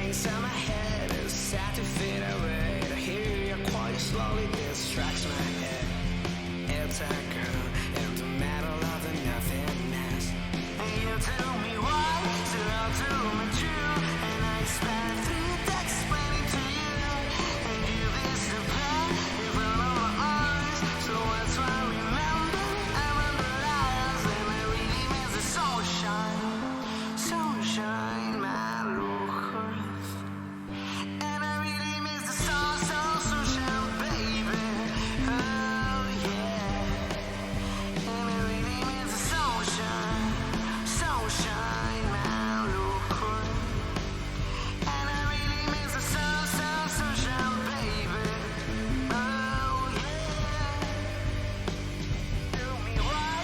inside my head is sad to fade away. To hear you quite slowly distracts my head. It's a girl in the middle of the nothingness. And you tell me why, so I'll tell me true. And I spent 3 days explaining to you. And you disappear in front of my eyes. So that's why I remember I'm under lies. And it really means the sunshine. Sunshine, my lord. And I really miss the sunshine, baby. Oh yeah. And I really miss the sunshine, my lord. And I really miss the sunshine, baby. Oh yeah. Tell me why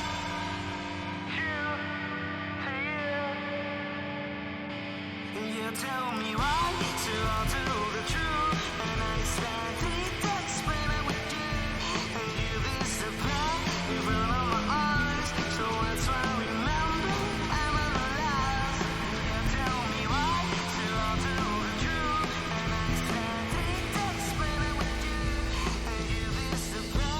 you tell me why, so I'll tell the truth. And I spent 3 days explaining with you. And you disappear in front of my eyes. So that's why I remember I'm alive. You tell me why, so I'll tell the truth. And I spent 3 days explaining with you. And you disappear.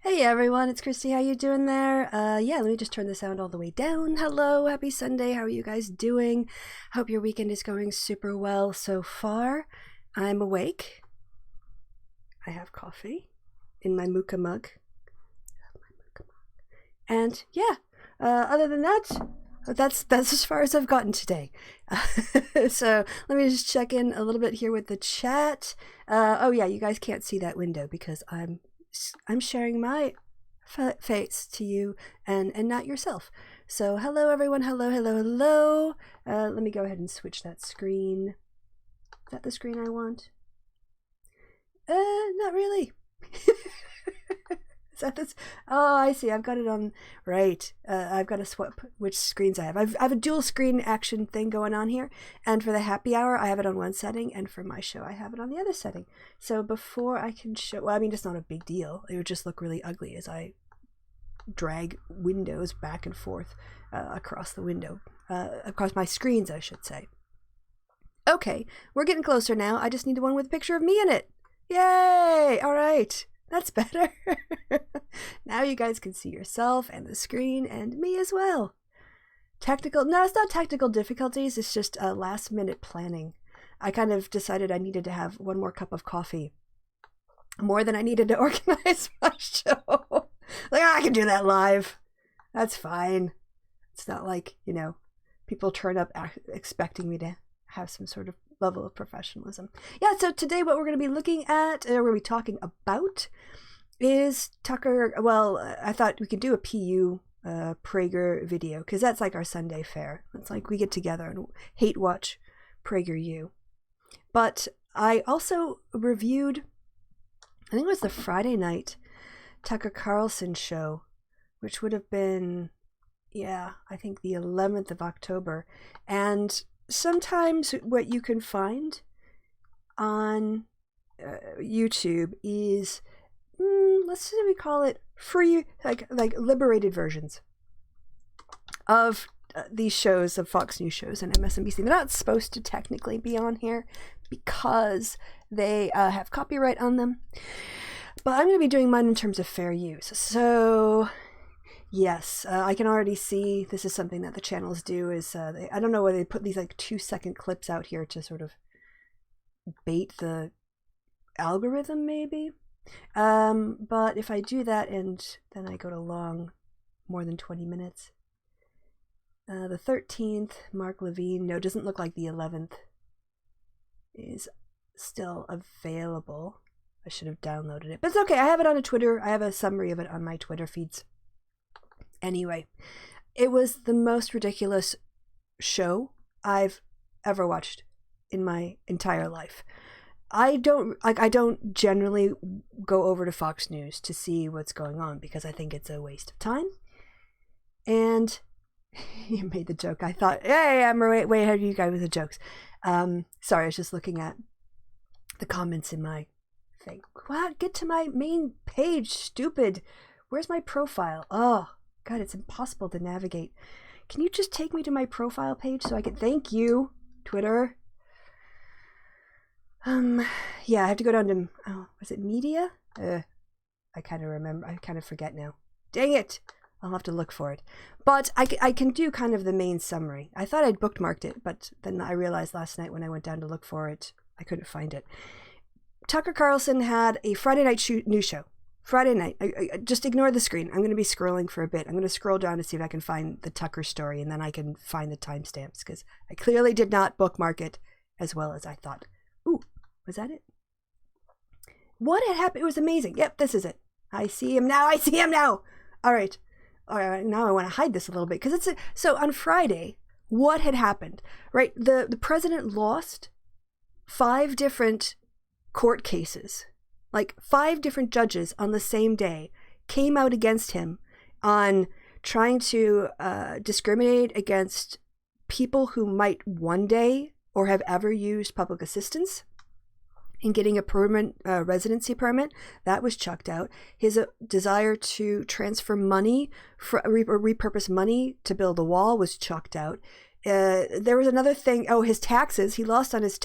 Hey everyone, it's Christy. How you doing there? Yeah, let me just turn the sound all the way down. Hello, happy Sunday. How are you guys doing? Hope your weekend is going super well so far. I'm awake. I have coffee in my mocha mug. And yeah, other than that, that's as far as I've gotten today. So let me just check in a little bit here with the chat. Oh yeah, you guys can't see that window because I'm sharing my face to you and not yourself. So hello everyone, hello. Let me go ahead and switch that screen. Is that the screen I want? Not really. Is that this? Oh, I see. I've got it on right. I've got to swap which screens I have. I have a dual screen action thing going on here, and for the happy hour I have it on one setting, and for my show I have it on the other setting. So before I can show, well, I mean, it's not a big deal. It would just look really ugly as I drag windows back and forth across the window, across my screens, I should say. Okay, we're getting closer now. I just need one with a picture of me in it. Yay! All right. That's better. Now you guys can see yourself and the screen and me as well. No, it's not technical difficulties. It's just last minute planning. I kind of decided I needed to have one more cup of coffee. More than I needed to organize my show. Like, I can do that live. That's fine. It's not like, people turn up expecting me to have some sort of level of professionalism. Yeah, so today what we're going to be looking at, or we're going to be talking about, is Tucker. Well, I thought we could do a PU Prager video, because that's like our Sunday fare. It's like we get together and hate watch PragerU. But I also reviewed, I think it was the Friday night Tucker Carlson show, which would have been, I think the 11th of October. And sometimes what you can find on YouTube is, let's say we call it free, like liberated versions of these shows, of Fox News shows and MSNBC. They're not supposed to technically be on here because they have copyright on them. But I'm going to be doing mine in terms of fair use. So yes, I can already see this is something that the channels do. Is I don't know whether they put these like 2-second clips out here to sort of bait the algorithm, maybe. But if I do that and then I go to long, more than 20 minutes. The 13th, Mark Levine, no, it doesn't look like the 11th is still available. I should have downloaded it, but it's okay. I have it on a Twitter. I have a summary of it on my Twitter feeds. Anyway, it was the most ridiculous show I've ever watched in my entire life. I don't generally go over to Fox News to see what's going on because I think it's a waste of time. And you made the joke. I thought, hey, I'm way ahead of you guys with the jokes. Sorry, I was just looking at the comments in my thing. What? Get to my main page, stupid. Where's my profile? Oh, God, it's impossible to navigate. Can you just take me to my profile page so I can... Thank you, Twitter. Yeah, I have to go down to... Oh, was it media? I kind of remember. I kind of forget now. Dang it! I'll have to look for it. But I can do kind of the main summary. I thought I'd bookmarked it, but then I realized last night when I went down to look for it, I couldn't find it. Tucker Carlson had a Friday night news show. Friday night. I just ignore the screen. I'm going to be scrolling for a bit. I'm going to scroll down to see if I can find the Tucker story, and then I can find the timestamps, because I clearly did not bookmark it as well as I thought. Ooh, was that it? What had happened? It was amazing. Yep, this is it. I see him now. I see him now. All right. Now I want to hide this a little bit, because so on Friday, what had happened? Right, the president lost 5 different court cases. Like 5 different judges on the same day came out against him on trying to discriminate against people who might one day or have ever used public assistance in getting a permanent residency permit. That was chucked out. His desire to transfer money, repurpose money to build a wall was chucked out. There was another thing. Oh, his taxes. He lost on his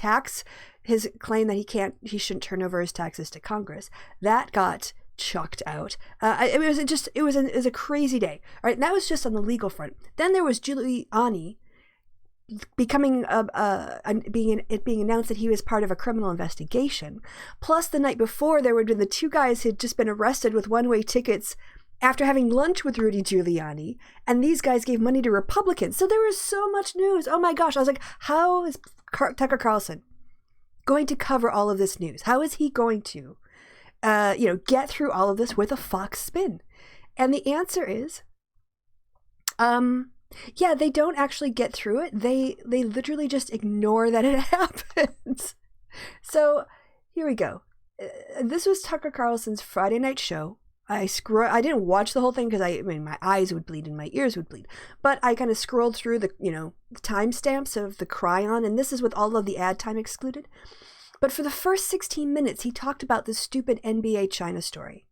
claim that he shouldn't turn over his taxes to Congress. That got chucked out. It was a crazy day. All right, and that was just on the legal front. Then there was Giuliani being announced that he was part of a criminal investigation. Plus, the night before, there had been the 2 guys who had just been arrested with one-way tickets after having lunch with Rudy Giuliani, and these guys gave money to Republicans. So there was so much news. Oh my gosh. I was like, how is Tucker Carlson going to cover all of this news? How is he going to, get through all of this with a Fox spin? And the answer is, they don't actually get through it. They literally just ignore that it happens. So here we go. This was Tucker Carlson's Friday night show. I didn't watch the whole thing because my eyes would bleed and my ears would bleed. But I kind of scrolled through the timestamps of the Cryon, and this is with all of the ad time excluded. But for the first 16 minutes, he talked about this stupid NBA China story,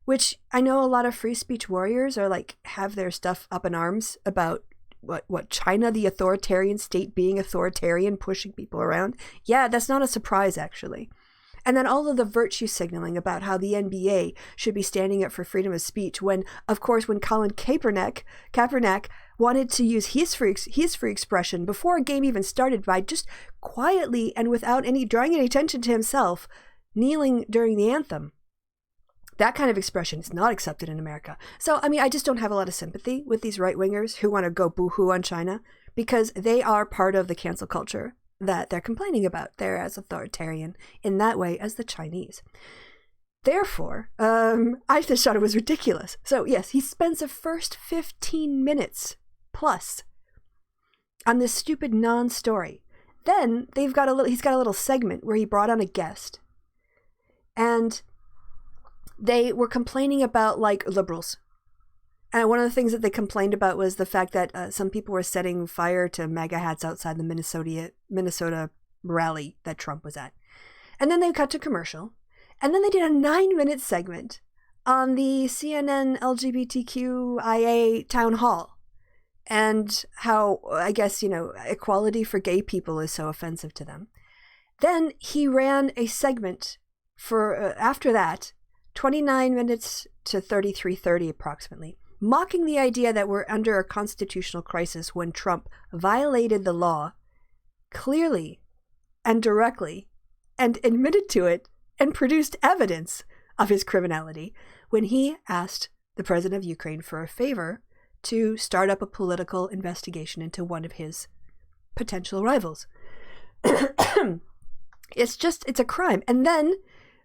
which I know a lot of free speech warriors are have their stuff up in arms about what China, the authoritarian state, being authoritarian, pushing people around. Yeah, that's not a surprise, actually. And then all of the virtue signaling about how the NBA should be standing up for freedom of speech when, of course, when Colin Kaepernick wanted to use his free expression before a game even started by just quietly and without drawing any attention to himself, kneeling during the anthem. That kind of expression is not accepted in America. So, I just don't have a lot of sympathy with these right-wingers who want to go boo-hoo on China, because they are part of the cancel culture that they're complaining about. They're as authoritarian in that way as the Chinese. Therefore, I just thought it was ridiculous. So yes, he spends the first 15 minutes plus on this stupid non-story. Then he's got a little segment where he brought on a guest, and they were complaining about liberals. And one of the things that they complained about was the fact that some people were setting fire to MAGA hats outside the Minnesota rally that Trump was at. And then they cut to commercial. And then they did a 9-minute segment on the CNN LGBTQIA town hall. And how, I guess, equality for gay people is so offensive to them. Then he ran a segment for, after that, 29 minutes to 33:30 approximately, mocking the idea that we're under a constitutional crisis when Trump violated the law clearly and directly and admitted to it and produced evidence of his criminality when he asked the president of Ukraine for a favor to start up a political investigation into one of his potential rivals. It's a crime. And then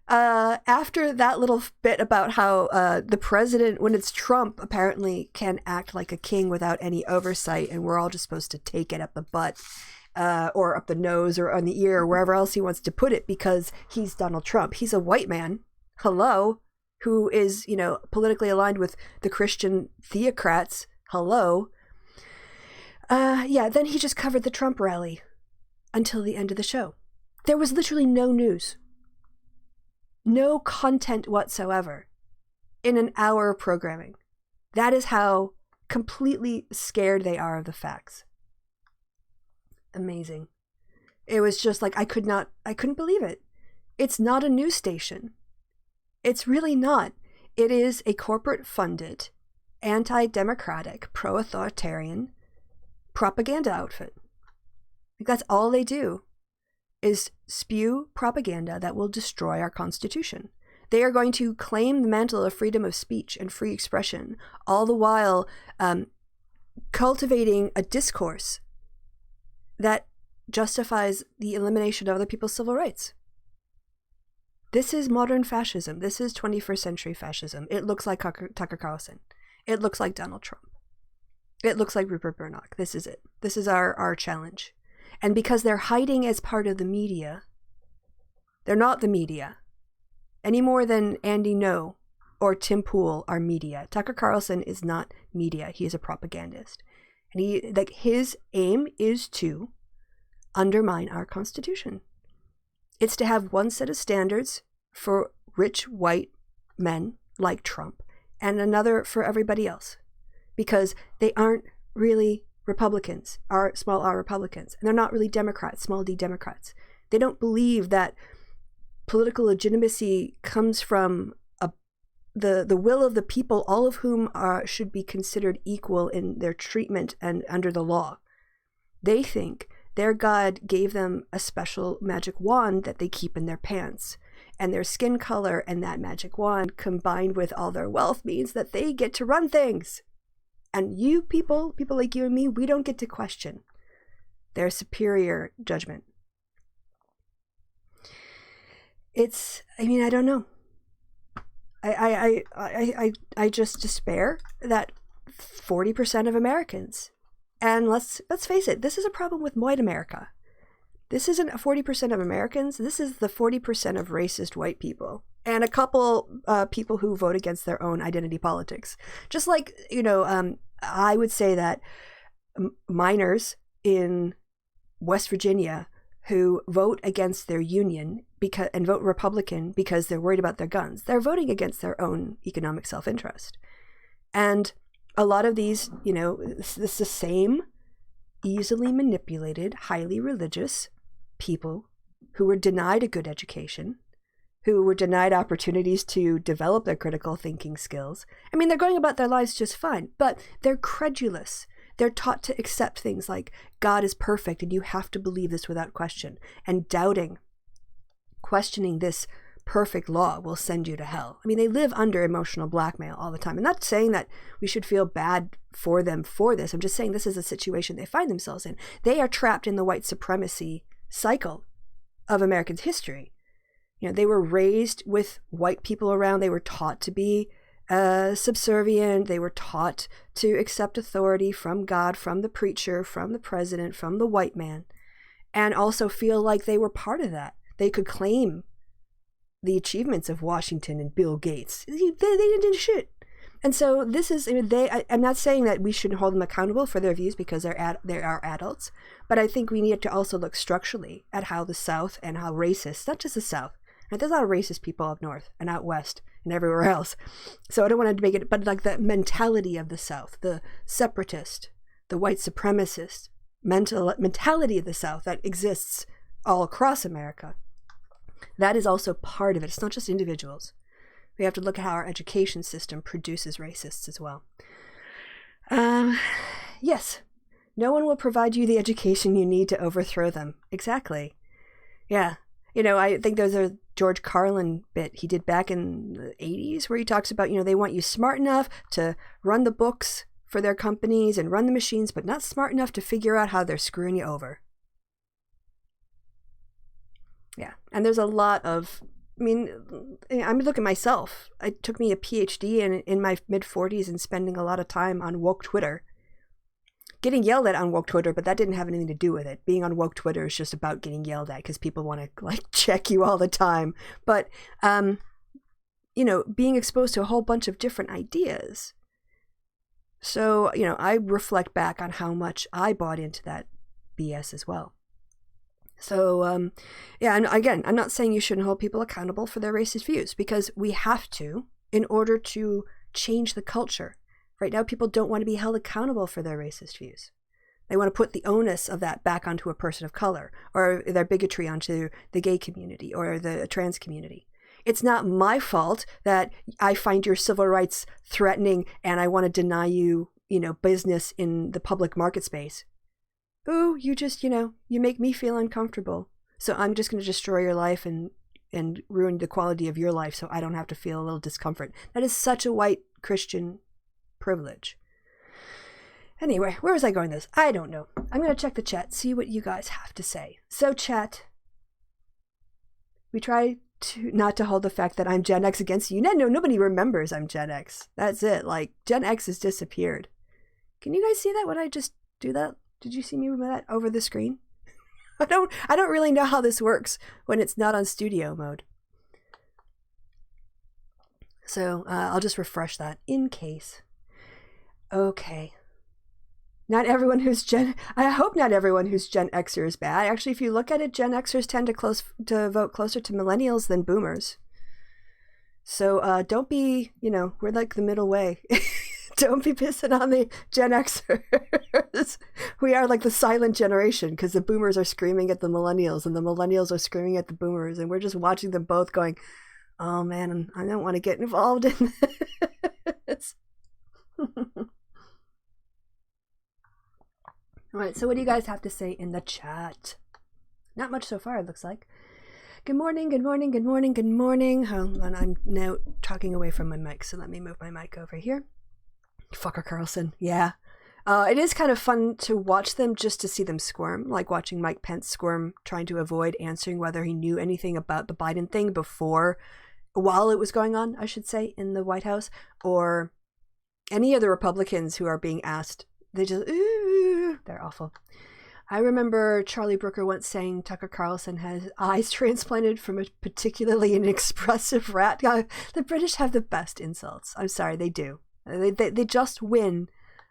after that little bit about how the president, when it's Trump, apparently can act like a king without any oversight, and we're all just supposed to take it up the butt or up the nose or on the ear or wherever else he wants to put it because he's Donald Trump. He's a white man, hello, who is, politically aligned with the Christian theocrats, hello. Then he just covered the Trump rally until the end of the show. There was literally no news. no content whatsoever in an hour of programming. That is how completely scared they are of the facts. Amazing. It was just like, I couldn't believe it. It's not a news station. It's really not. It is a corporate-funded, anti-democratic, pro-authoritarian propaganda outfit. That's all they do, is spew propaganda that will destroy our Constitution. They are going to claim the mantle of freedom of speech and free expression, all the while cultivating a discourse that justifies the elimination of other people's civil rights. This is modern fascism. This is 21st century fascism. It looks like Tucker Carlson. It looks like Donald Trump. It looks like Rupert Murdoch. This is it. This is our challenge. And because they're hiding as part of the media, they're not the media any more than Andy Ngo or Tim Pool are media. Tucker Carlson is not media. He is a propagandist. And his aim is to undermine our Constitution. It's to have one set of standards for rich white men like Trump and another for everybody else, because they aren't really Republicans, small r Republicans, and they're not really Democrats, small d Democrats. They don't believe that political legitimacy comes from the will of the people, all of whom should be considered equal in their treatment and under the law. They think their God gave them a special magic wand that they keep in their pants. And their skin color and that magic wand combined with all their wealth means that they get to run things. And you people like you and me, we don't get to question their superior judgment. I don't know. I just despair that 40% of Americans, and let's face it, this is a problem with white America. This isn't 40% of Americans. This is the 40% of racist white people and a couple people who vote against their own identity politics. Just like, I would say that minors in West Virginia who vote against their union and vote Republican because they're worried about their guns, they're voting against their own economic self-interest. And a lot of these, it's the same easily manipulated, highly religious people who were denied a good education, who were denied opportunities to develop their critical thinking skills. They're going about their lives just fine, but they're credulous. They're taught to accept things like God is perfect and you have to believe this without question, and questioning this perfect law will send you to hell. They live under emotional blackmail all the time. I'm not saying that we should feel bad for them for this. I'm just saying this is a situation they find themselves in. They are trapped in the white supremacy cycle of American history. They were raised with white people around. They were taught to be subservient. They were taught to accept authority from God, from the preacher, from the president, from the white man, and also feel like they were part of that. They could claim the achievements of Washington and Bill Gates. They didn't do shit. And so this is, I'm not saying that we shouldn't hold them accountable for their views because they are adults, but I think we need to also look structurally at how the South and how racist, not just the South, and there's a lot of racist people up north and out west and everywhere else. So I don't want to make it, but like the mentality of the South, the separatist, the white supremacist mentality of the South that exists all across America. That is also part of it. It's not just individuals. We have to look at how our education system produces racists as well. Yes, no one will provide you the education you need to overthrow them. Exactly. Yeah. I think there's a George Carlin bit he did back in the 80s where he talks about, they want you smart enough to run the books for their companies and run the machines, but not smart enough to figure out how they're screwing you over. Yeah. And there's a lot of, look at myself. It took me a PhD in my mid-40s and spending a lot of time on woke Twitter. Getting yelled at on woke Twitter, but that didn't have anything to do with it. Being on woke Twitter is just about getting yelled at because people want to check you all the time. But, being exposed to a whole bunch of different ideas. So, I reflect back on how much I bought into that BS as well. So, yeah, and again, I'm not saying you shouldn't hold people accountable for their racist views, because we have to in order to change the culture. Right now, people don't want to be held accountable for their racist views. They want to put the onus of that back onto a person of color, or their bigotry onto the gay community or the trans community. It's not my fault that I find your civil rights threatening and I want to deny you, business in the public market space. Ooh, you just, you make me feel uncomfortable. So I'm just going to destroy your life and ruin the quality of your life so I don't have to feel a little discomfort. That is such a white Christian privilege. Anyway, where was I going with this? I don't know. I'm going to check the chat, see what you guys have to say. So chat, we try not to hold the fact that I'm Gen X against you. No, nobody remembers I'm Gen X. That's it. Like, Gen X has disappeared. Can you guys see that when I just do that? Did you see me move that over the screen? I don't really know how this works when it's not on studio mode. So I'll just refresh that in case. Okay. Not everyone who's I hope not everyone who's Gen Xer is bad. Actually, if you look at it, Gen Xers tend to vote closer to millennials than boomers. So don't be, we're like the middle way. Don't be pissing on the Gen Xers. We are like the silent generation because the boomers are screaming at the millennials and the millennials are screaming at the boomers. And we're just watching them both going, oh man, I don't want to get involved in this. All right, so what do you guys have to say in the chat? Not much so far, it looks like. Good morning, good morning, good morning, good morning. Hold on, I'm now talking away from my mic, so let me move my mic over here. Fucker Carlson, yeah. It is kind of fun to watch them just to see them squirm, like watching Mike Pence squirm, trying to avoid answering whether he knew anything about the Biden thing while it was going on, I should say, in the White House, or any of the Republicans who are being asked. They just, ooh, they're awful. I remember Charlie Brooker once saying Tucker Carlson has eyes transplanted from a particularly inexpressive rat. The British have the best insults. I'm sorry, they do. They just win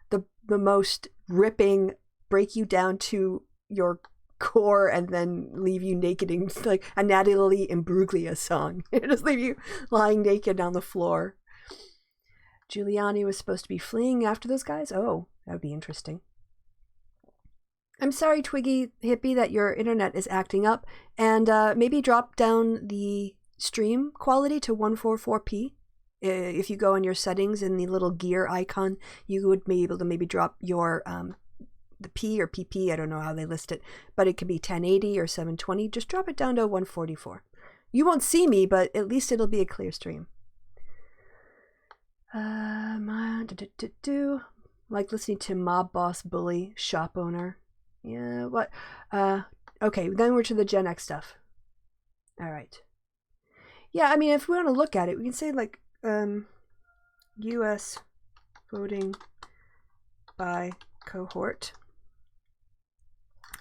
the most ripping, break you down to your core and then leave you naked in like a Natalie Imbruglia song. Just leave you lying naked on the floor. Giuliani was supposed to be fleeing after those guys? Oh, that would be interesting. I'm sorry, Twiggy Hippie, that your internet is acting up. And maybe drop down the stream quality to 144p. If you go in your settings in the little gear icon, you would be able to maybe drop your the P or PP, I don't know how they list it, but it could be 1080 or 720. Just drop it down to 144. You won't see me, but at least it'll be a clear stream. Like listening to Mob Boss Bully, Shop Owner. Yeah, what? Okay, then we're to the Gen X stuff. All right. Yeah, I mean, if we want to look at it, we can say like U.S. voting by cohort.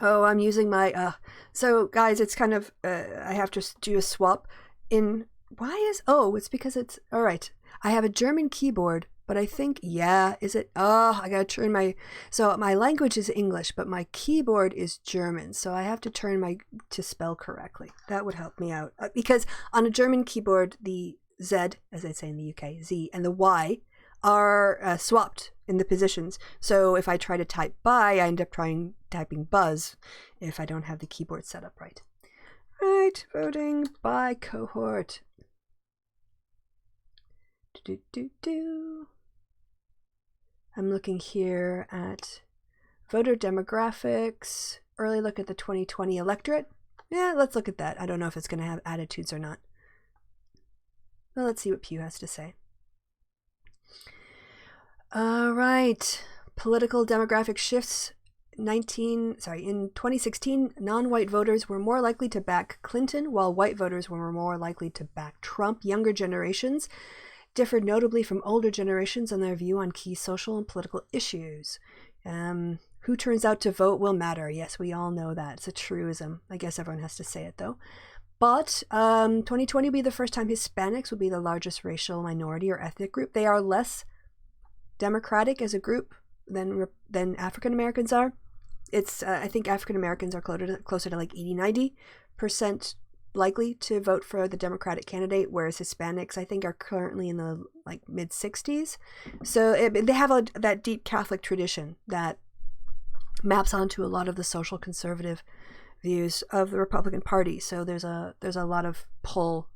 Oh, I'm using my so guys, it's kind of I have to do a swap in. It's because it's all right. I have a German keyboard, but I think is it? Oh, I gotta turn my language is English, but my keyboard is German, so I have to turn to spell correctly. That would help me out because on a German keyboard, the Z, as they say in the UK, Z, and the Y are swapped in the positions. So if I try to type by, I end up typing buzz if I don't have the keyboard set up right. Right, voting by cohort. I'm looking here at voter demographics, early look at the 2020 electorate. Yeah, let's look at that. I don't know if it's going to have attitudes or not. Well, let's see what Pew has to say. All right. Political demographic shifts. In 2016, non-white voters were more likely to back Clinton, while white voters were more likely to back Trump. Younger generations differed notably from older generations on their view on key social and political issues. Who turns out to vote will matter. Yes, we all know that. It's a truism. I guess everyone has to say it, though. But 2020 will be the first time Hispanics will be the largest racial minority or ethnic group. They are less democratic as a group than African Americans are. It's I think African Americans are closer to like 80-90% likely to vote for the Democratic candidate, whereas Hispanics I think are currently in the like mid 60s. So they have that deep Catholic tradition that maps onto a lot of the social conservative views of the Republican Party. So there's a lot of pull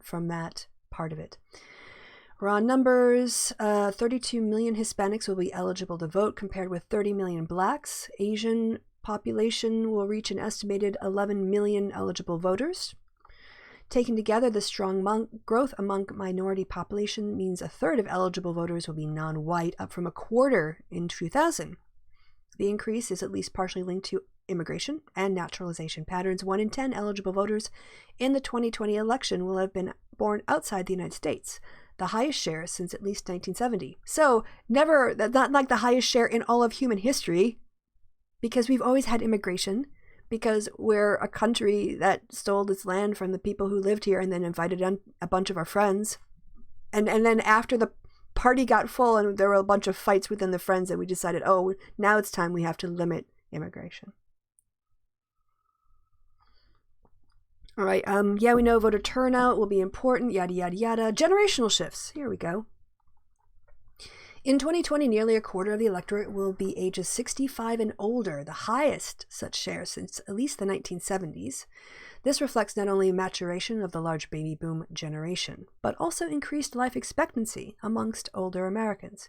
from that part of it. Raw numbers, 32 million Hispanics will be eligible to vote compared with 30 million blacks. Asian population will reach an estimated 11 million eligible voters. Taken together, the strong growth among minority population means a third of eligible voters will be non-white, up from a quarter in 2000. The increase is at least partially linked to immigration and naturalization patterns. 1 in 10 eligible voters in the 2020 election will have been born outside the United States, the highest share since at least 1970. So not like the highest share in all of human history, because we've always had immigration, because we're a country that stole its land from the people who lived here and then invited in a bunch of our friends. And then after the party got full and there were a bunch of fights within the friends, that we decided, oh, now it's time we have to limit immigration. All right, yeah, we know voter turnout will be important, yada, yada, yada. Generational shifts, here we go. In 2020, nearly a quarter of the electorate will be ages 65 and older, the highest such share since at least the 1970s. This reflects not only maturation of the large baby boom generation, but also increased life expectancy amongst older Americans.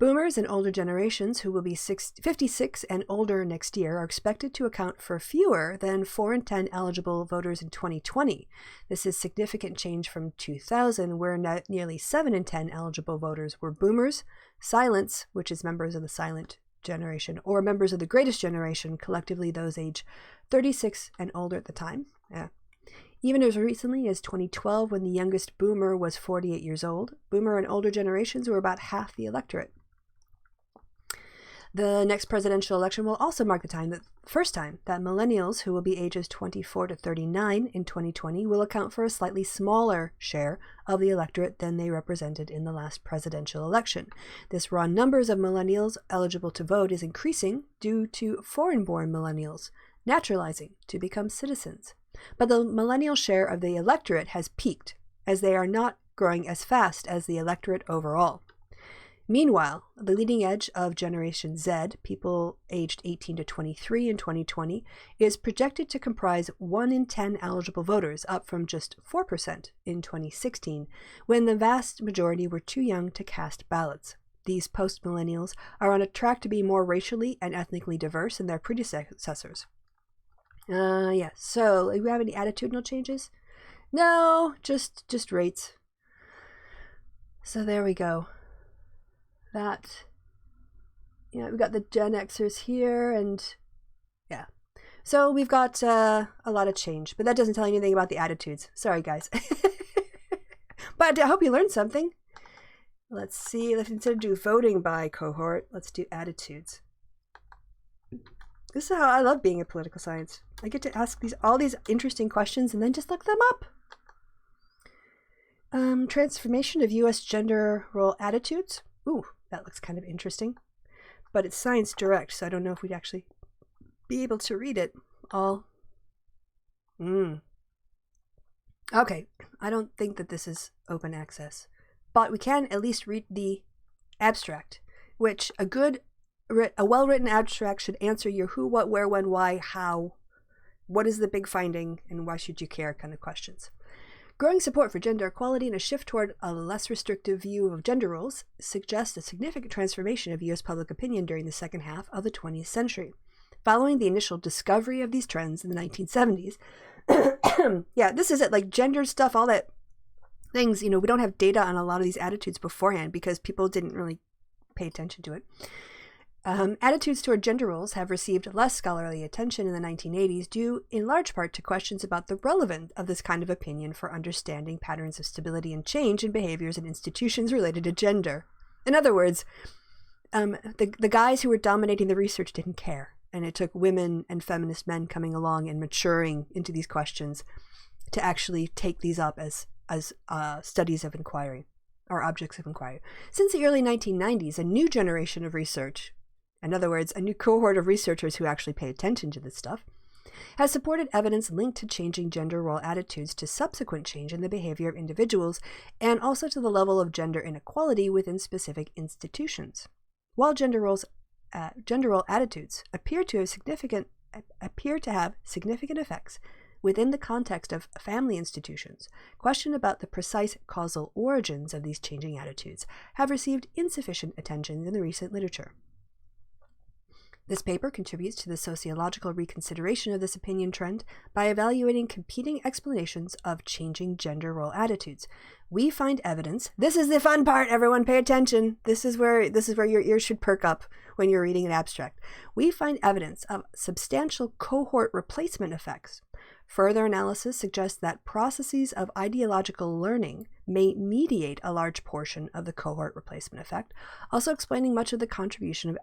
Boomers and older generations who will be 56 and older next year are expected to account for fewer than 4 in 10 eligible voters in 2020. This is significant change from 2000, where nearly 7 in 10 eligible voters were boomers, silents, which is members of the silent generation, or members of the greatest generation, collectively those age 36 and older at the time. Yeah. Even as recently as 2012, when the youngest boomer was 48 years old, boomer and older generations were about half the electorate. The next presidential election will also mark the first time that millennials, who will be ages 24 to 39 in 2020, will account for a slightly smaller share of the electorate than they represented in the last presidential election. This raw numbers of millennials eligible to vote is increasing due to foreign-born millennials naturalizing to become citizens. But the millennial share of the electorate has peaked, as they are not growing as fast as the electorate overall. Meanwhile, the leading edge of Generation Z, people aged 18 to 23 in 2020, is projected to comprise 1 in 10 eligible voters, up from just 4% in 2016, when the vast majority were too young to cast ballots. These post-millennials are on a track to be more racially and ethnically diverse than their predecessors. Yeah, so do we have any attitudinal changes? No, just rates. So there we go. That, we've got the Gen Xers here, and yeah. So we've got a lot of change, but that doesn't tell you anything about the attitudes. Sorry, guys. But I hope you learned something. Let's see, instead of do voting by cohort, let's do attitudes. This is how I love being in political science. I get to ask all these interesting questions and then just look them up. Transformation of U.S. gender role attitudes. Ooh, that looks kind of interesting. But it's Science Direct, so I don't know if we'd actually be able to read it all. Okay, I don't think that this is open access. But we can at least read the abstract, which a well-written abstract should answer your who, what, where, when, why, how, what is the big finding, and why should you care kind of questions. Growing support for gender equality and a shift toward a less restrictive view of gender roles suggest a significant transformation of U.S. public opinion during the second half of the 20th century. Following the initial discovery of these trends in the 1970s, yeah, this is it, like gender stuff, all that things, we don't have data on a lot of these attitudes beforehand because people didn't really pay attention to it. Attitudes toward gender roles have received less scholarly attention in the 1980s due in large part to questions about the relevance of this kind of opinion for understanding patterns of stability and change in behaviors and institutions related to gender. In other words, the guys who were dominating the research didn't care, and it took women and feminist men coming along and maturing into these questions to actually take these up as studies of inquiry or objects of inquiry. Since the early 1990s, a new generation of research in other words, a new cohort of researchers who actually pay attention to this stuff, has supported evidence linked to changing gender role attitudes to subsequent change in the behavior of individuals and also to the level of gender inequality within specific institutions. While gender role attitudes appear to have significant effects within the context of family institutions, questions about the precise causal origins of these changing attitudes have received insufficient attention in the recent literature. This paper contributes to the sociological reconsideration of this opinion trend by evaluating competing explanations of changing gender role attitudes. We find evidence. This is the fun part, everyone, pay attention. This is where your ears should perk up when you're reading an abstract. We find evidence of substantial cohort replacement effects. Further analysis suggests that processes of ideological learning may mediate a large portion of the cohort replacement effect, also explaining much of the contribution of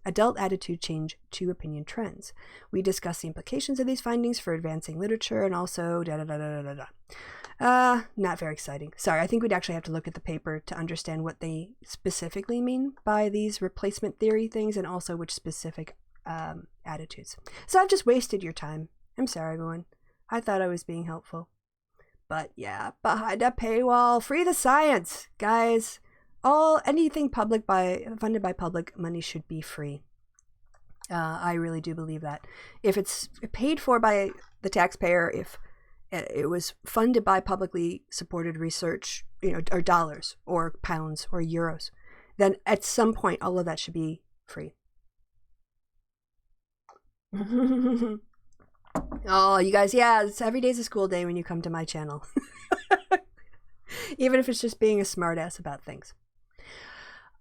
adult attitude change to opinion trends. We discuss the implications of these findings for advancing literature and also not very exciting. Sorry, I think we'd actually have to look at the paper to understand what they specifically mean by these replacement theory things and also which specific attitudes. So I've just wasted your time. I'm sorry, everyone. I thought I was being helpful. But yeah, behind a paywall, free the science, guys. Anything funded by public money should be free. I really do believe that. If it's paid for by the taxpayer, if it was funded by publicly supported research, or dollars or pounds or euros, then at some point all of that should be free. Oh, you guys, yeah, every day's a school day when you come to my channel. Even if it's just being a smartass about things.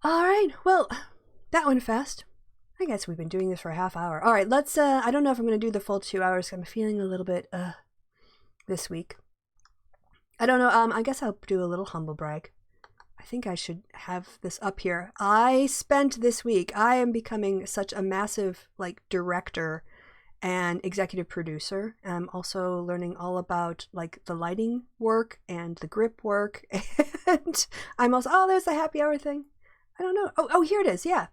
All right, well, that went fast. I guess we've been doing this for a half hour. All right, let's, I don't know if I'm going to do the full 2 hours. I'm feeling a little bit, this week. I don't know, I guess I'll do a little humble brag. I think I should have this up here. I spent this week, I am becoming such a massive, director and executive producer. I'm also learning all about the lighting work and the grip work. And I'm also, there's the happy hour thing. I don't know. Oh, here it is. Yeah.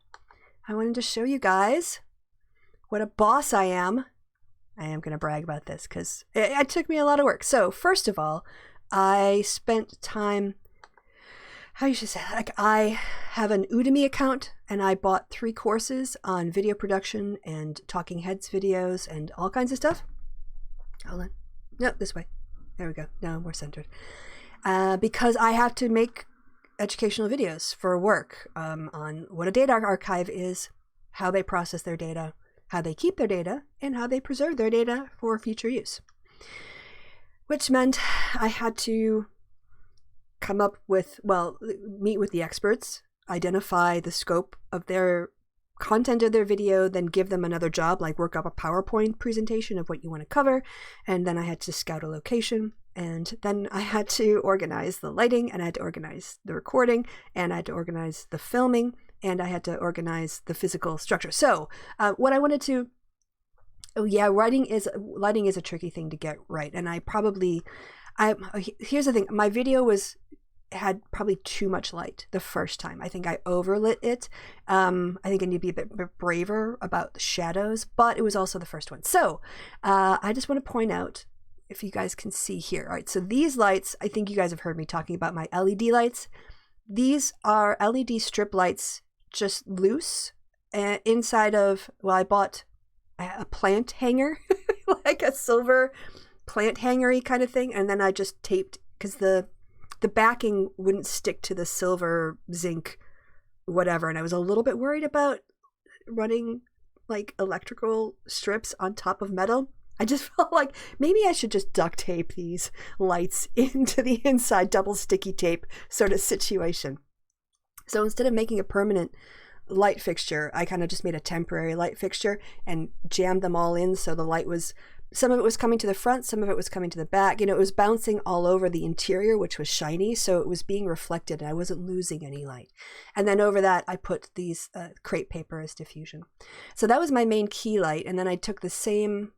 I wanted to show you guys what a boss I am. I am going to brag about this because it took me a lot of work. So first of all, I spent time, how you should say, I have an Udemy account and I bought 3 courses on video production and talking heads videos and all kinds of stuff. Hold on. No, this way. There we go. Now we're centered. Because I have to make educational videos for work on what a data archive is, how they process their data, how they keep their data, and how they preserve their data for future use. Which meant I had to come up with, meet with the experts, identify the scope of their content of their video, then give them another job, work up a PowerPoint presentation of what you want to cover, and then I had to scout a location, and then I had to organize the lighting, and I had to organize the recording, and I had to organize the filming, and I had to organize the physical structure. So what I wanted to, lighting is a tricky thing to get right, and here's the thing, my video had probably too much light the first time. I think I overlit it. I think I need to be a bit braver about the shadows, but it was also the first one. So I just want to point out, if you guys can see here. All right, so these lights, I think you guys have heard me talking about my LED lights. These are LED strip lights, just loose. Inside of, I bought a plant hanger, like a silver plant hangery kind of thing, and then I just taped, because the backing wouldn't stick to the silver zinc whatever, and I was a little bit worried about running electrical strips on top of metal. I just felt like maybe I should just duct tape these lights into the inside, double sticky tape sort of situation. So instead of making a permanent light fixture, I kind of just made a temporary light fixture and jammed them all in, so the light was, some of it was coming to the front, some of it was coming to the back. It was bouncing all over the interior, which was shiny, so it was being reflected and I wasn't losing any light. And then over that, I put these crepe paper as diffusion. So that was my main key light, and then I took the same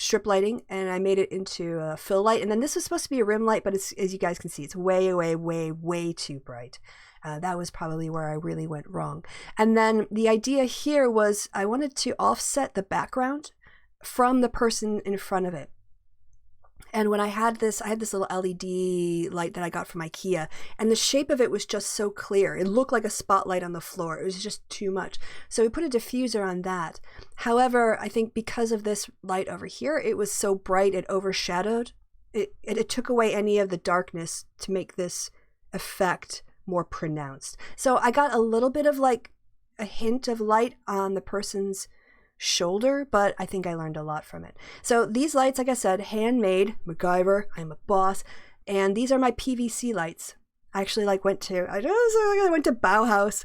strip lighting, and I made it into a fill light. And then this was supposed to be a rim light, but it's, as you guys can see, it's way, way, way, way too bright. That was probably where I really went wrong. And then the idea here was I wanted to offset the background from the person in front of it. And when I had this little LED light that I got from IKEA, and the shape of it was just so clear. It looked like a spotlight on the floor. It was just too much. So we put a diffuser on that. However, I think because of this light over here, it was so bright it overshadowed. It took away any of the darkness to make this effect more pronounced. So I got a little bit of like a hint of light on the person's shoulder, but I think I learned a lot from it. So these lights, like I said, handmade, MacGyver, I'm a boss, and these are my PVC lights. I actually went to Bauhaus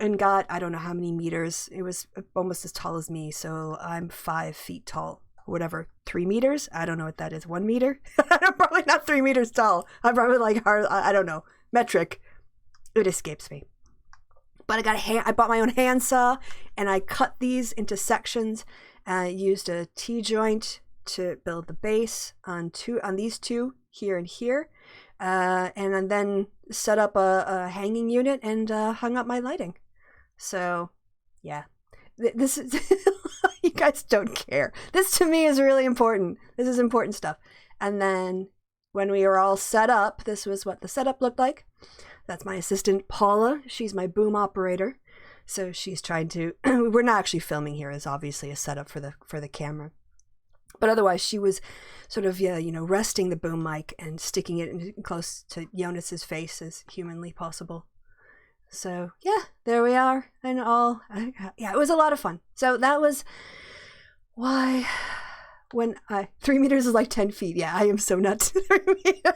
and got, I don't know how many meters. It was almost as tall as me, so I'm 5 feet tall. Whatever, 3 meters? I don't know what that is. 1 meter? I'm probably not 3 meters tall. I'm probably I don't know, metric. It escapes me. But I bought my own handsaw, and I cut these into sections. I used a T-joint to build the base on these two, here and here, and then set up a hanging unit and hung up my lighting. So, yeah, this is you guys don't care. This to me is really important. This is important stuff. And then when we were all set up, this was what the setup looked like. That's my assistant, Paula. She's my boom operator. So she's trying to, we're not actually filming here. It's obviously a setup for the camera. But otherwise, she was sort of, resting the boom mic and sticking it in close to Jonas's face as humanly possible. So, yeah, there we are. And it was a lot of fun. So that was why when 3 meters is like 10 feet. Yeah, I am so nuts. 3 meters.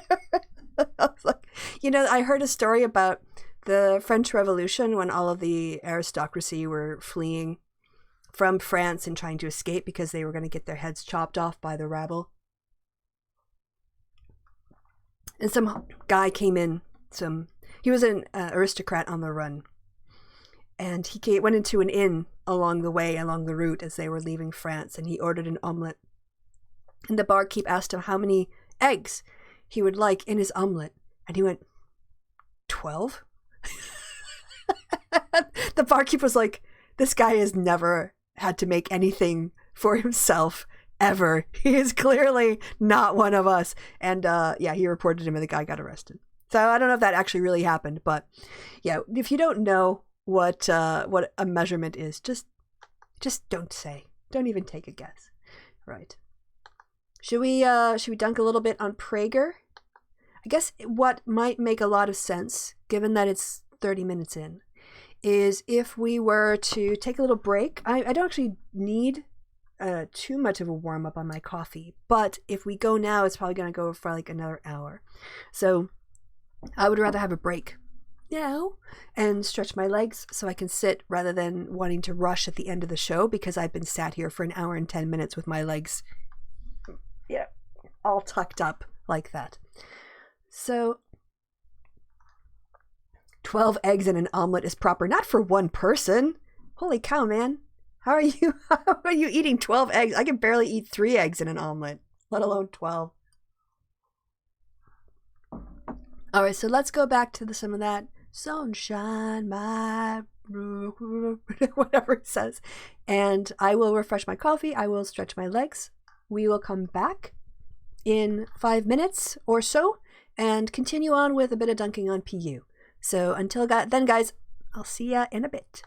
I was like, I heard a story about the French Revolution when all of the aristocracy were fleeing from France and trying to escape because they were going to get their heads chopped off by the rabble. And some guy came in, he was an aristocrat on the run. And he went into an inn along the route as they were leaving France, and he ordered an omelette. And the barkeep asked him how many eggs he would like in his omelet, and he went, 12? The barkeep was like, this guy has never had to make anything for himself ever. He is clearly not one of us. And he reported him and the guy got arrested. So I don't know if that actually really happened, but yeah, if you don't know what a measurement is, just don't say. Don't even take a guess. Right. Should we dunk a little bit on Prager? I guess what might make a lot of sense, given that it's 30 minutes in, is if we were to take a little break. I don't actually need too much of a warm-up on my coffee, but if we go now, it's probably going to go for like another hour. So I would rather have a break now and stretch my legs so I can sit rather than wanting to rush at the end of the show, because I've been sat here for an hour and 10 minutes with my legs all tucked up like that. So 12 eggs in an omelet is proper, not for one person. Holy cow, man. How are you eating 12 eggs? I can barely eat 3 eggs in an omelet, let alone 12. All right, so let's go back to some of that sunshine, my whatever it says. And I will refresh my coffee. I will stretch my legs. We will come back in 5 minutes or so and continue on with a bit of dunking on PU. So until then, guys, I'll see ya in a bit.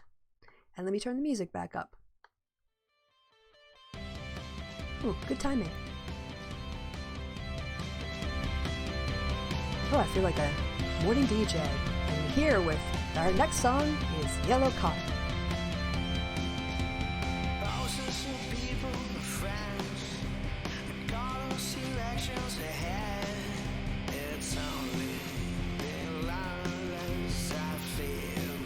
And let me turn the music back up. Ooh, good timing. Oh, I feel like a morning DJ. And here with our next song is Yellow Cotton. Thousands of people, friends, regardless elections ahead. It's only been lonely, I feel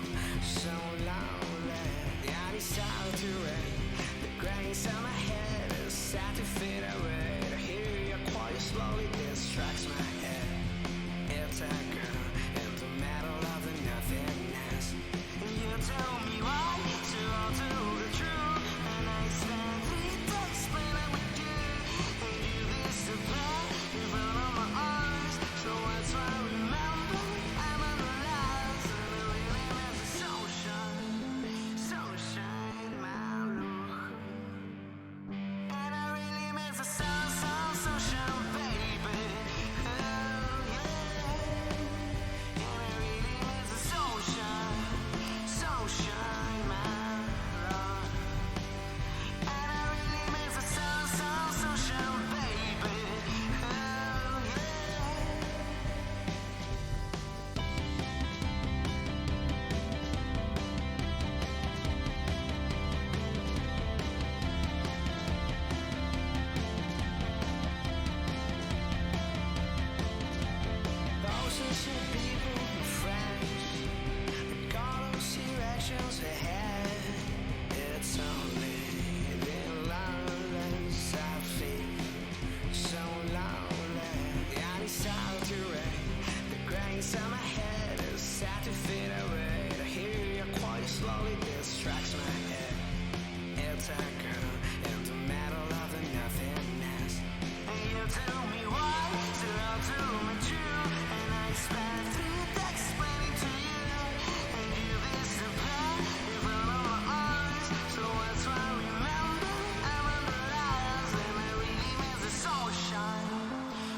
so lonely. I decide to run, the grace on my head is sad to fade away. To hear you quiet slowly distracts my head. It's a girl in the middle of the nothingness. And you tell me inside my head is sad to fade away. To hear you quiet slowly distracts my head. It's a girl in the middle of the nothingness. And you tell me why, so I'll do my true. And I spent 3 days explaining to you. And you disappear in front of my eyes. So that's why I remember I'm under lies. And I really miss the sunshine.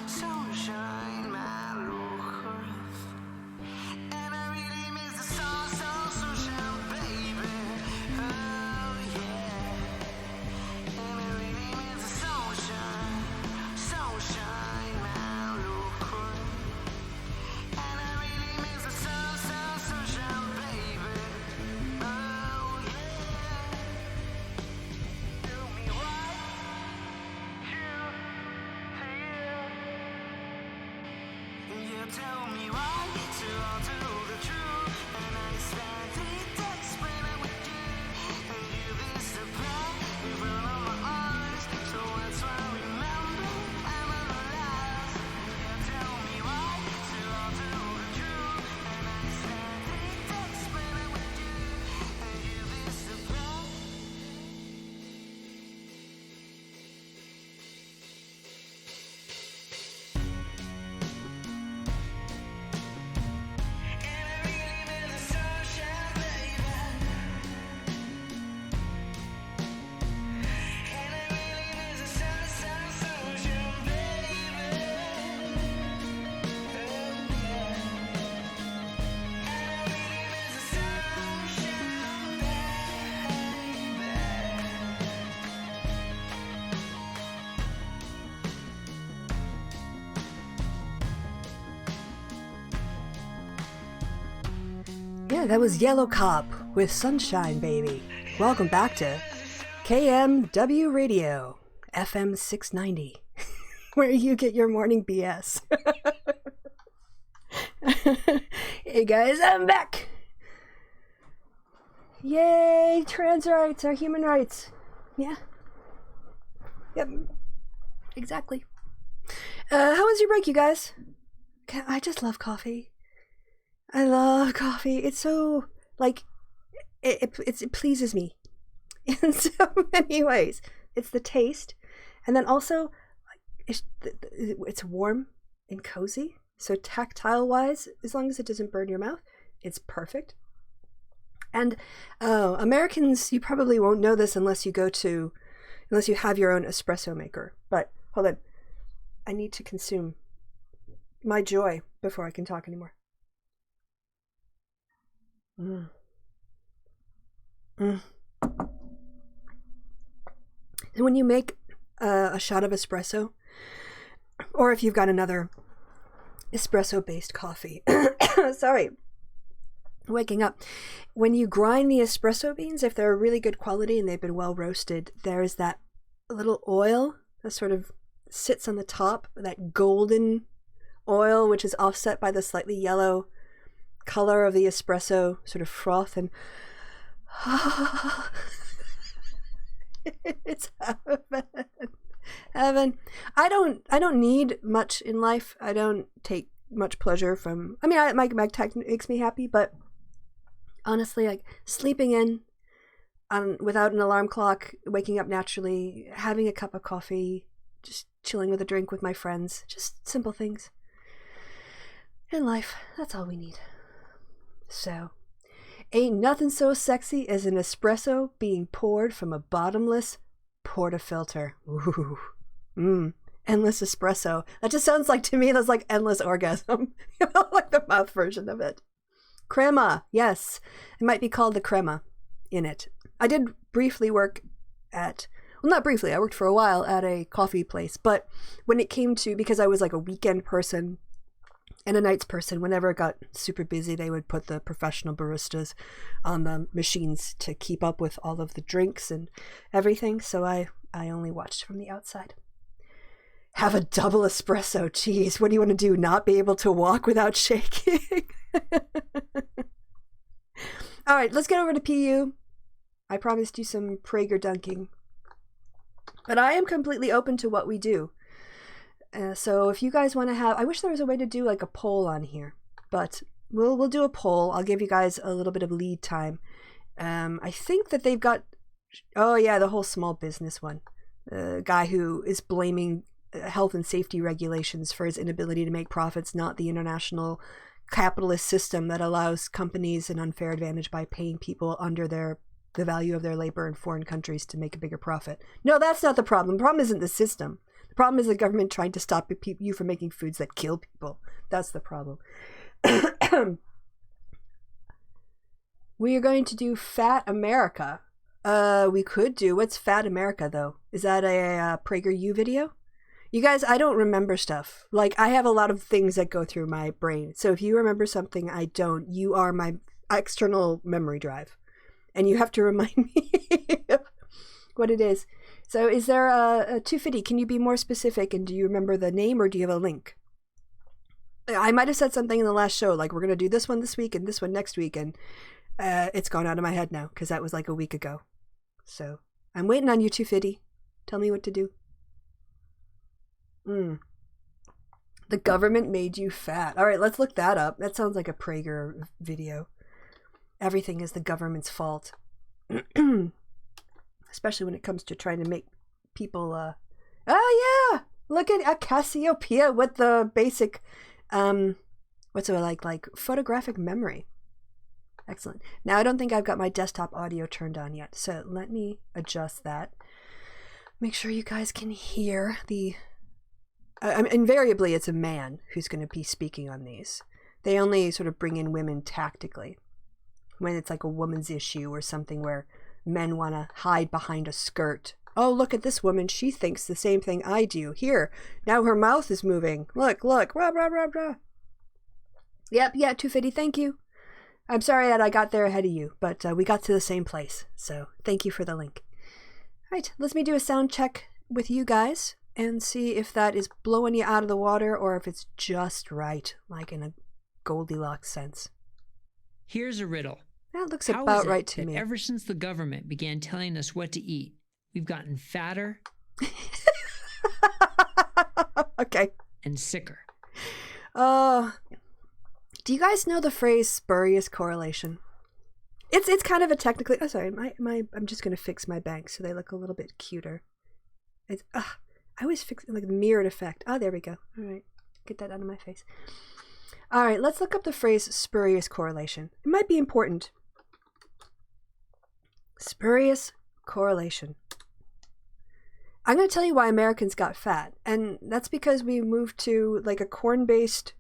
Sunshine, my lord. And I really miss the sunshine, baby. Oh yeah. And I really miss the sunshine, my lord. And I really miss the sunshine, baby. Oh yeah. Tell me why, true to you. You tell me why, so I'll do the truth. And I spent 3 days explaining with you. And you disappear in front of my eyes. So that's why I remember I'm alive. You tell me why, so I'll do the truth. And I spent 3 days explaining with you. And you disappear. And I really miss the sunshine, baby. And I really miss the sunshine, baby. Oh yeah. And I really miss the sunshine, baby. Yeah, that was Yellow Cop with Sunshine Baby. Welcome back to KMW Radio, FM 690, where you get your morning BS. Hey guys, I'm back! Yay, trans rights are human rights. Yeah. Yep. Exactly. How was your break, you guys? I just love coffee. I love coffee. It's so, like, it pleases me in so many ways. It's the taste. And then also, like, it's warm and cozy. So tactile-wise, as long as it doesn't burn your mouth, it's perfect. And Americans, you probably won't know this unless you have your own espresso maker. But, hold on. I need to consume my joy before I can talk anymore. And when you make a shot of espresso, or if you've got another espresso-based coffee, sorry, waking up, when you grind the espresso beans, if they're really good quality and they've been well roasted, there's that little oil that sort of sits on the top, that golden oil, which is offset by the slightly yellow color of the espresso sort of froth, and it's heaven. I don't need much in life. I don't take much pleasure from, I mean, my tech makes me happy, but honestly, like sleeping in without an alarm clock, waking up naturally, having a cup of coffee, just chilling with a drink with my friends, just simple things in life. That's all we need. So, ain't nothing so sexy as an espresso being poured from a bottomless portafilter. Ooh. Endless espresso. That just sounds like, to me, that's like endless orgasm. Like the mouth version of it. Crema. Yes. It might be called the crema in it. I did briefly work at, well, not briefly, I worked for a while at a coffee place, but when it came to, because I was like a weekend person and a nights person, whenever it got super busy, they would put the professional baristas on the machines to keep up with all of the drinks and everything. So I only watched from the outside. Have a double espresso. Jeez, what do you want to do? Not be able to walk without shaking? All right, let's get over to PU. I promised you some Prager dunking. But I am completely open to what we do. So if you guys want to have, I wish there was a way to do like a poll on here. but we'll do a poll. I'll give you guys a little bit of lead time. I think that they've got, oh yeah, the whole small business one. The guy who is blaming health and safety regulations for his inability to make profits, not the international capitalist system that allows companies an unfair advantage by paying people under the value of their labor in foreign countries to make a bigger profit. No, that's not the problem. The problem isn't the system. The problem is the government trying to stop you from making foods that kill people. That's the problem. We are going to do Fat America. We could do, what's Fat America though? Is that a PragerU video? You guys, I don't remember stuff. Like, I have a lot of things that go through my brain. So if you remember something I don't, you are my external memory drive. And you have to remind me what it is. So is there a 250? Can you be more specific? And do you remember the name or do you have a link? I might have said something in the last show, like we're going to do this one this week and this one next week. And it's gone out of my head now because that was like a week ago. So I'm waiting on you, 250. Tell me what to do. The government made you fat. All right, let's look that up. That sounds like a Prager video. Everything is the government's fault. Especially when it comes to trying to make people, oh yeah! Look at a Cassiopeia with the basic, what's it like photographic memory. Excellent. Now I don't think I've got my desktop audio turned on yet, so let me adjust that. Make sure you guys can hear the... invariably, it's a man who's going to be speaking on these. They only sort of bring in women tactically. When it's like a woman's issue or something where men want to hide behind a skirt. Oh, look at this woman. She thinks the same thing I do. Here, now her mouth is moving. Look. Rah, rah, rah, rah. Yep, yeah, 250, thank you. I'm sorry that I got there ahead of you, but we got to the same place. So thank you for the link. All right, let me do a sound check with you guys and see if that is blowing you out of the water or if it's just right, like in a Goldilocks sense. Here's a riddle. That looks about right to me. Ever since the government began telling us what to eat, we've gotten fatter okay. and sicker. Do you guys know the phrase spurious correlation? It's kind of a technically... Oh, sorry. I'm just going to fix my bangs so they look a little bit cuter. I always fix it like the mirrored effect. Oh, there we go. All right. Get that out of my face. All right. Let's look up the phrase spurious correlation. It might be important. Spurious correlation. I'm going to tell you why Americans got fat. And that's because we moved to like a corn-based...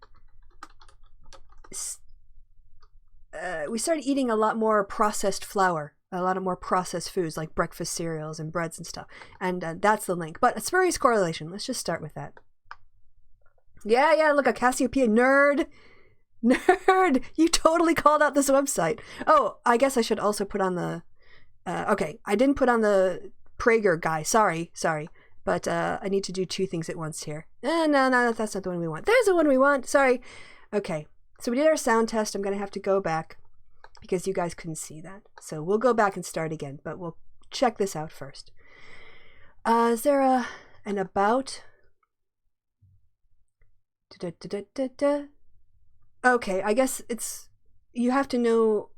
we started eating a lot more processed flour, a lot of more processed foods like breakfast cereals and breads and stuff. And that's the link. But a spurious correlation. Let's just start with that. Yeah, look, a Cassiopeia nerd. Nerd! You totally called out this website. Oh, I guess I should also put on the... okay, I didn't put on the Prager guy. Sorry. But I need to do two things at once here. No, that's not the one we want. There's the one we want. Sorry. Okay, so we did our sound test. I'm going to have to go back because you guys couldn't see that. So we'll go back and start again, but we'll check this out first. Is there an about? Okay, I guess you have to know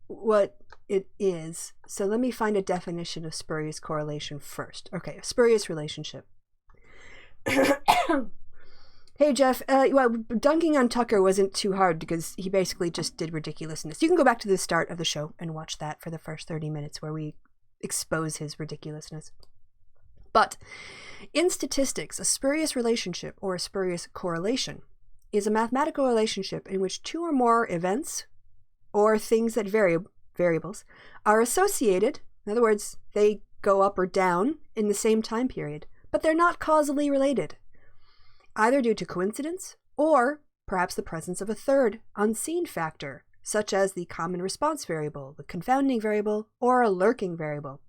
what it is. So let me find a definition of spurious correlation first. Okay, a spurious relationship. Hey, Jeff, well, dunking on Tucker wasn't too hard because he basically just did ridiculousness. You can go back to the start of the show and watch that for the first 30 minutes where we expose his ridiculousness. But in statistics, a spurious relationship or a spurious correlation is a mathematical relationship in which two or more events or things that variables are associated. In other words, they go up or down in the same time period, but they're not causally related, either due to coincidence or perhaps the presence of a third, unseen factor, such as the common response variable, the confounding variable, or a lurking variable.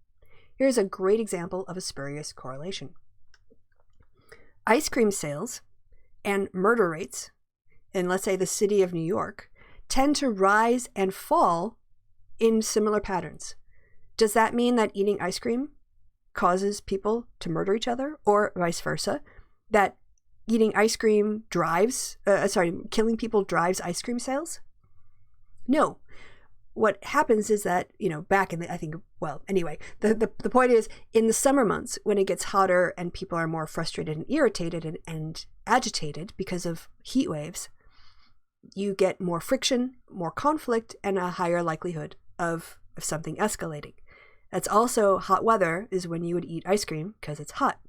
Here's a great example of a spurious correlation. Ice cream sales and murder rates in, let's say, the city of New York tend to rise and fall in similar patterns. Does that mean that eating ice cream causes people to murder each other, or vice versa? That eating ice cream killing people drives ice cream sales? No. What happens is that, back in the point is, in the summer months, when it gets hotter and people are more frustrated and irritated and agitated because of heat waves, you get more friction, more conflict, and a higher likelihood of something escalating. That's also hot weather is when you would eat ice cream because it's hot.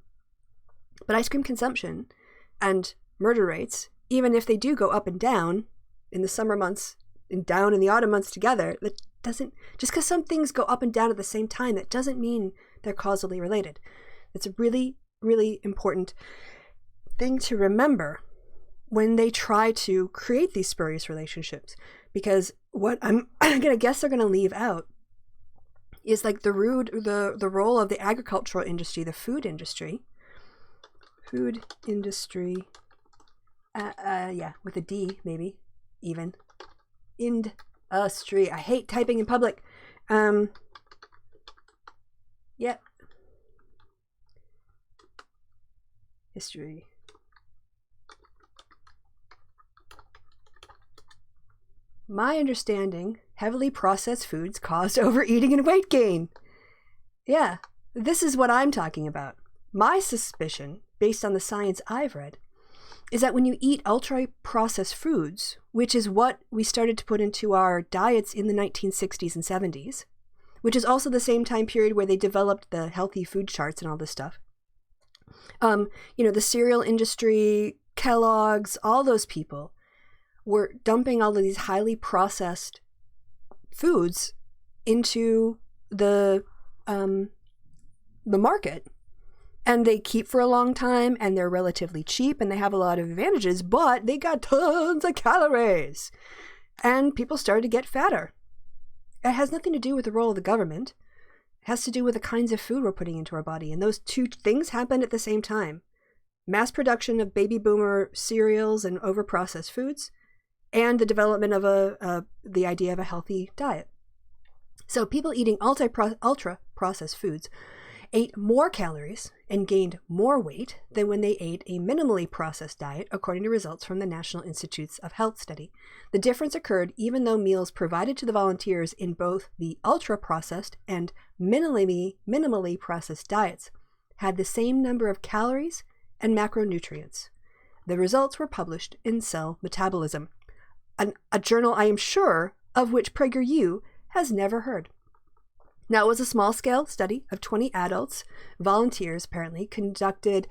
But ice cream consumption and murder rates, even if they do go up and down in the summer months and down in the autumn months together, that doesn't, just because some things go up and down at the same time, that doesn't mean they're causally related. It's a really, really important thing to remember when they try to create these spurious relationships, because what I'm gonna guess they're gonna leave out is like the role of the agricultural industry, the food industry, with a D maybe, even industry. I hate typing in public. History. My understanding, heavily processed foods caused overeating and weight gain. Yeah, this is what I'm talking about. My suspicion, based on the science I've read, is that when you eat ultra-processed foods, which is what we started to put into our diets in the 1960s and 70s, which is also the same time period where they developed the healthy food charts and all this stuff. The cereal industry, Kellogg's, all those people were dumping all of these highly processed foods into the market, and they keep for a long time, and they're relatively cheap, and they have a lot of advantages, but they got tons of calories, and people started to get fatter. It has nothing to do with the role of the government. It has to do with the kinds of food we're putting into our body, and those two things happened at the same time. Mass production of baby boomer cereals and overprocessed foods, and the development of the idea of a healthy diet. So people eating ultra-processed foods ate more calories and gained more weight than when they ate a minimally processed diet, according to results from the National Institutes of Health study. The difference occurred even though meals provided to the volunteers in both the ultra-processed and minimally processed diets had the same number of calories and macronutrients. The results were published in Cell Metabolism, a journal I am sure of which PragerU has never heard. Now, it was a small-scale study of 20 adults, volunteers apparently, conducted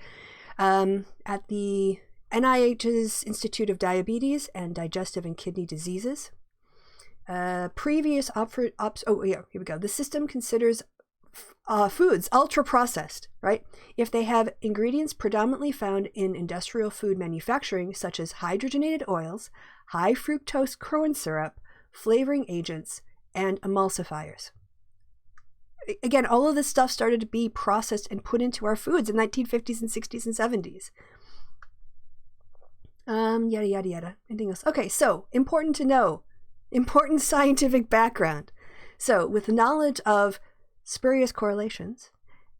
at the NIH's Institute of Diabetes and Digestive and Kidney Diseases. Here we go. The system considers foods ultra-processed, right? If they have ingredients predominantly found in industrial food manufacturing, such as hydrogenated oils, high fructose corn syrup, flavoring agents, and emulsifiers. Again, all of this stuff started to be processed and put into our foods in the 1950s and 60s and 70s. Yada, yada, yada. Anything else? Okay, so important to know. Important scientific background. So with the knowledge of spurious correlations,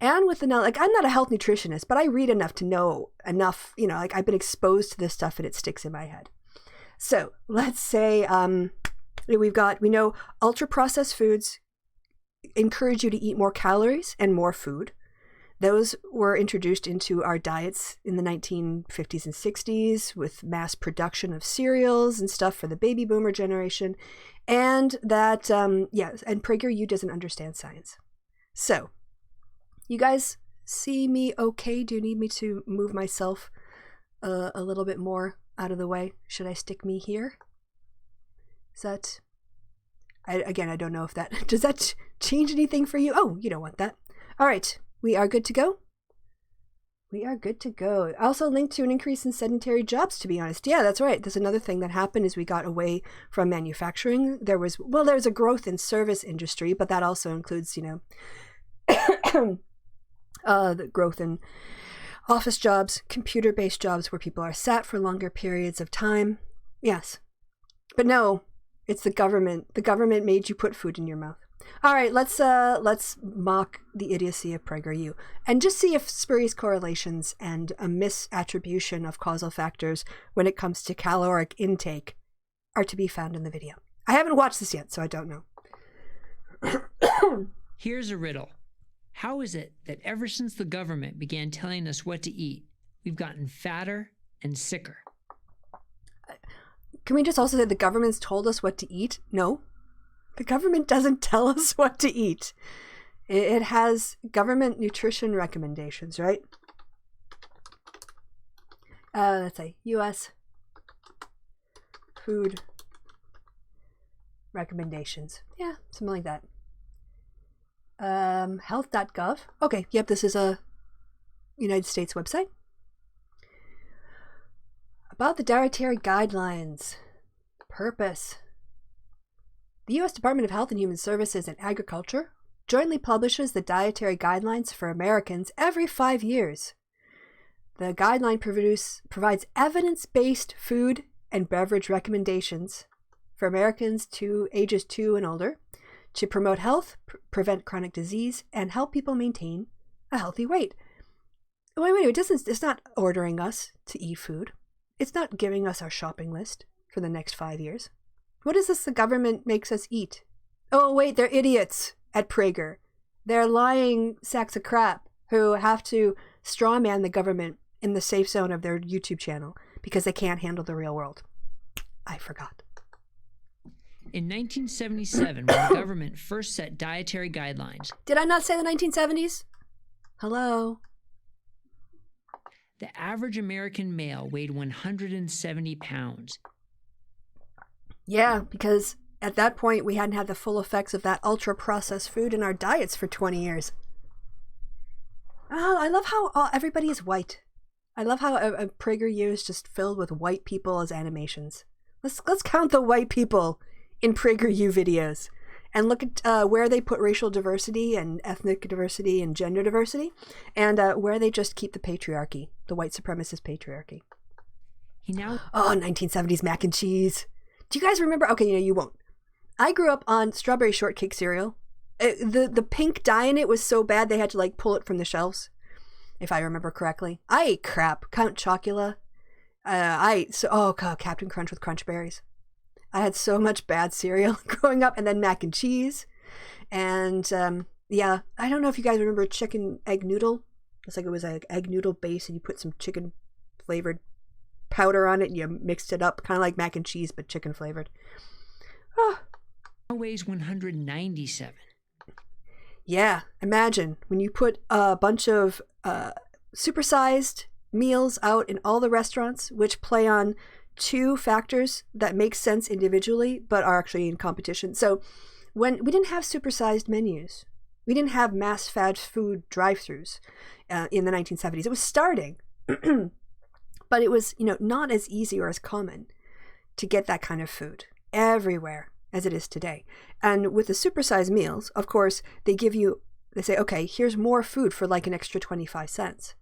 and with the knowledge, I'm not a health nutritionist, but I read enough to know enough, I've been exposed to this stuff and it sticks in my head. So let's say we know ultra-processed foods encourage you to eat more calories and more food. Those were introduced into our diets in the 1950s and 60s with mass production of cereals and stuff for the baby boomer generation. And that, and PragerU doesn't understand science. So, you guys see me okay? Do you need me to move myself a little bit more out of the way? Should I stick me here? Is that... I don't know if that... Does that change anything for you? Oh, you don't want that. All right. We are good to go? We are good to go. Also linked to an increase in sedentary jobs, to be honest. Yeah, that's right. There's another thing that happened is we got away from manufacturing. There's a growth in service industry, but that also includes, the growth in office jobs, computer-based jobs where people are sat for longer periods of time. Yes. But no, it's the government. The government made you put food in your mouth. All right, let's mock the idiocy of PragerU and just see if spurious correlations and a misattribution of causal factors when it comes to caloric intake are to be found in the video. I haven't watched this yet, so I don't know. Here's a riddle. How is it that ever since the government began telling us what to eat, we've gotten fatter and sicker? Can we just also say the government's told us what to eat? No. The government doesn't tell us what to eat. It has government nutrition recommendations, right? Let's say U.S. food recommendations. Yeah, something like that. Health.gov. Okay, yep, this is a United States website. About the dietary guidelines. Purpose. The U.S. Department of Health and Human Services and Agriculture jointly publishes the dietary guidelines for Americans every 5 years. The guideline provides evidence-based food and beverage recommendations for Americans to ages 2 and older to promote health, prevent chronic disease, and help people maintain a healthy weight. Wait, it's not ordering us to eat food. It's not giving us our shopping list for the next 5 years. What is this the government makes us eat? Oh, wait, they're idiots at Prager. They're lying sacks of crap who have to strawman the government in the safe zone of their YouTube channel because they can't handle the real world. I forgot. In 1977, when the government first set dietary guidelines... Did I not say the 1970s? Hello? The average American male weighed 170 pounds. Yeah, because at that point we hadn't had the full effects of that ultra-processed food in our diets for 20 years. Oh, I love how everybody is white. I love how a PragerU is just filled with white people as animations. Let's count the white people in PragerU videos and look at where they put racial diversity and ethnic diversity and gender diversity, and where they just keep the patriarchy, the white supremacist patriarchy. Oh, 1970s mac and cheese. Do you guys remember? Okay, you won't. I grew up on strawberry shortcake cereal. The pink dye in it was so bad they had to pull it from the shelves, if I remember correctly. I ate crap. Count Chocula. Captain Crunch with Crunch Berries. I had so much bad cereal growing up, and then mac and cheese. And I don't know if you guys remember chicken egg noodle. It's like it was an egg noodle base, and you put some chicken flavored powder on it and you mixed it up, kind of like mac and cheese but chicken flavored. Weighs 197. Yeah, imagine when you put a bunch of supersized meals out in all the restaurants, which play on two factors that make sense individually but are actually in competition. So when we didn't have supersized menus, we didn't have mass fast food drive-thrus in the 1970s. It was starting. But it was, not as easy or as common to get that kind of food everywhere as it is today. And with the supersized meals, of course, they say, okay, here's more food for an extra 25 cents.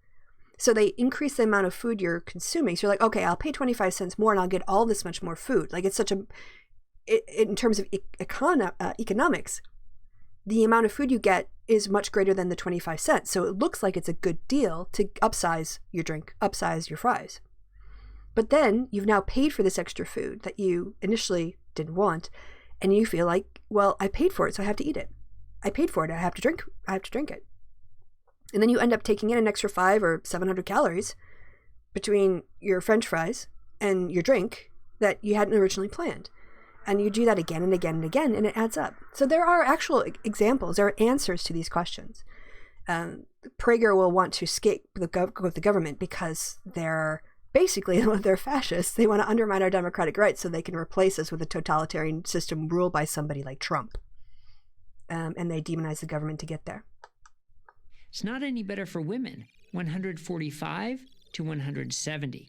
So they increase the amount of food you're consuming. So you're like, okay, I'll pay 25 cents more and I'll get all this much more food. It's in terms of economics, the amount of food you get is much greater than the 25 cents. So it looks like it's a good deal to upsize your drink, upsize your fries. But then you've now paid for this extra food that you initially didn't want, and you feel like, well, I paid for it, so I have to eat it. I paid for it, I have to drink it. And then you end up taking in an extra 500 or 700 calories between your French fries and your drink that you hadn't originally planned. And you do that again and again and again, and it adds up. So there are actual examples, there are answers to these questions. Prager will want to escape the government because they're fascists. They want to undermine our democratic rights so they can replace us with a totalitarian system ruled by somebody like Trump. And they demonize the government to get there. It's not any better for women, 145 to 170.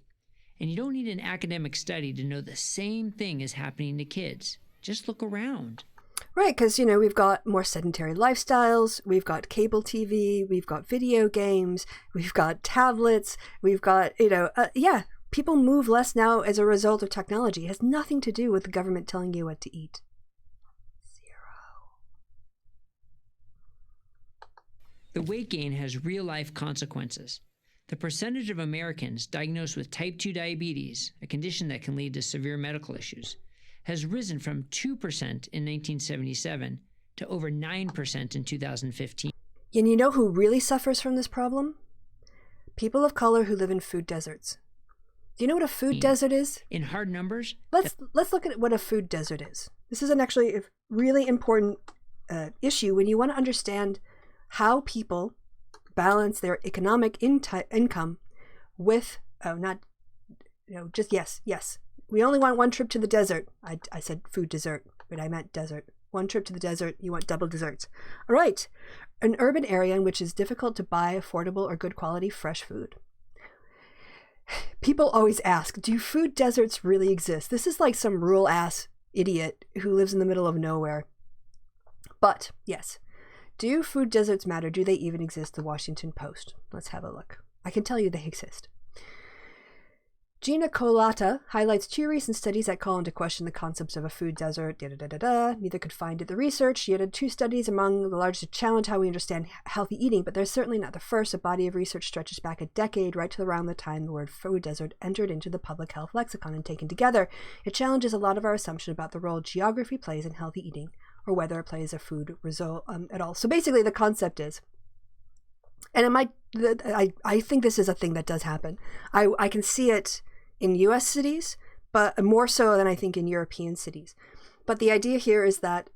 And you don't need an academic study to know the same thing is happening to kids. Just look around. Right, because, we've got more sedentary lifestyles, we've got cable TV, we've got video games, we've got tablets, we've got, people move less now as a result of technology. It has nothing to do with the government telling you what to eat. The weight gain has real-life consequences. The percentage of Americans diagnosed with type 2 diabetes, a condition that can lead to severe medical issues, has risen from 2% in 1977 to over 9% in 2015. And you know who really suffers from this problem? People of color who live in food deserts. Do you know what a food desert is? In hard numbers, Let's look at what a food desert is. This is actually a really important issue when you want to understand how people balance their economic income with yes. We only want one trip to the desert. I said food desert, but I meant desert. One trip to the desert, you want double desserts. All right. An urban area in which it's difficult to buy affordable or good quality fresh food. People always ask, do food deserts really exist? This is like some rural ass idiot who lives in the middle of nowhere. But yes, do food deserts matter? Do they even exist? The Washington Post. Let's have a look. I can tell you they exist. Gina Colata highlights 2 recent studies that call into question the concepts of a food desert. Neither could find it. The research, she added 2 studies among the largest to challenge how we understand healthy eating, but they're certainly not the first. A body of research stretches back a decade, right to around the time the word food desert entered into the public health lexicon, and taken together, it challenges a lot of our assumption about the role geography plays in healthy eating, or whether it plays a food result at all. So basically the concept is, and I think this is a thing that does happen. I can see it in U.S. cities, but more so than I think in European cities. But the idea here is that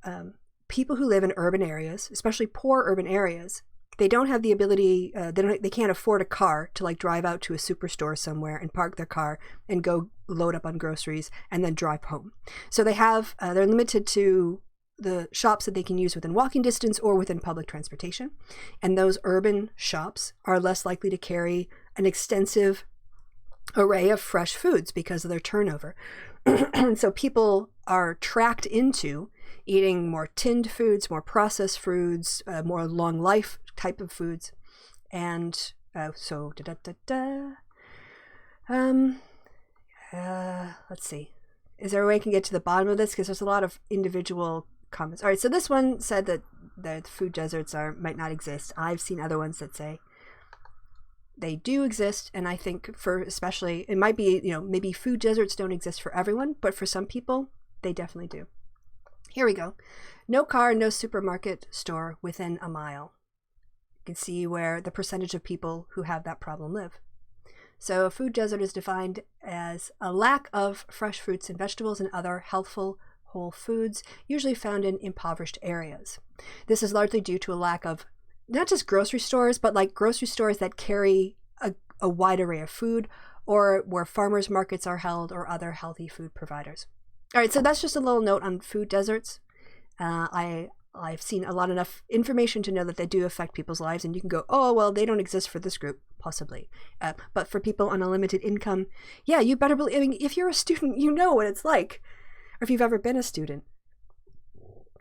people who live in urban areas, especially poor urban areas, they don't have the ability, they can't afford a car to like drive out to a superstore somewhere and park their car and go load up on groceries and then drive home. So they're limited to the shops that they can use within walking distance or within public transportation. And those urban shops are less likely to carry an extensive array of fresh foods because of their turnover. And so people are tracked into eating more tinned foods, more processed foods, more long life type of foods. And let's see. Is there a way I can get to the bottom of this? Because there's a lot of individual comments. All right, so this one said that the food deserts might not exist. I've seen other ones that say they do exist, and I think for especially, it might be, maybe food deserts don't exist for everyone, but for some people, they definitely do. Here we go. No car, no supermarket store within a mile. You can see where the percentage of people who have that problem live. So a food desert is defined as a lack of fresh fruits and vegetables and other healthful whole foods, usually found in impoverished areas. This is largely due to a lack of not just grocery stores, but like grocery stores that carry a wide array of food, or where farmers markets are held, or other healthy food providers. All right, so that's just a little note on food deserts. I've seen enough information to know that they do affect people's lives, and you can go, oh, well, they don't exist for this group, possibly. But for people on a limited income, yeah, you better believe, I mean, if you're a student, you know what it's like. Or if you've ever been a student.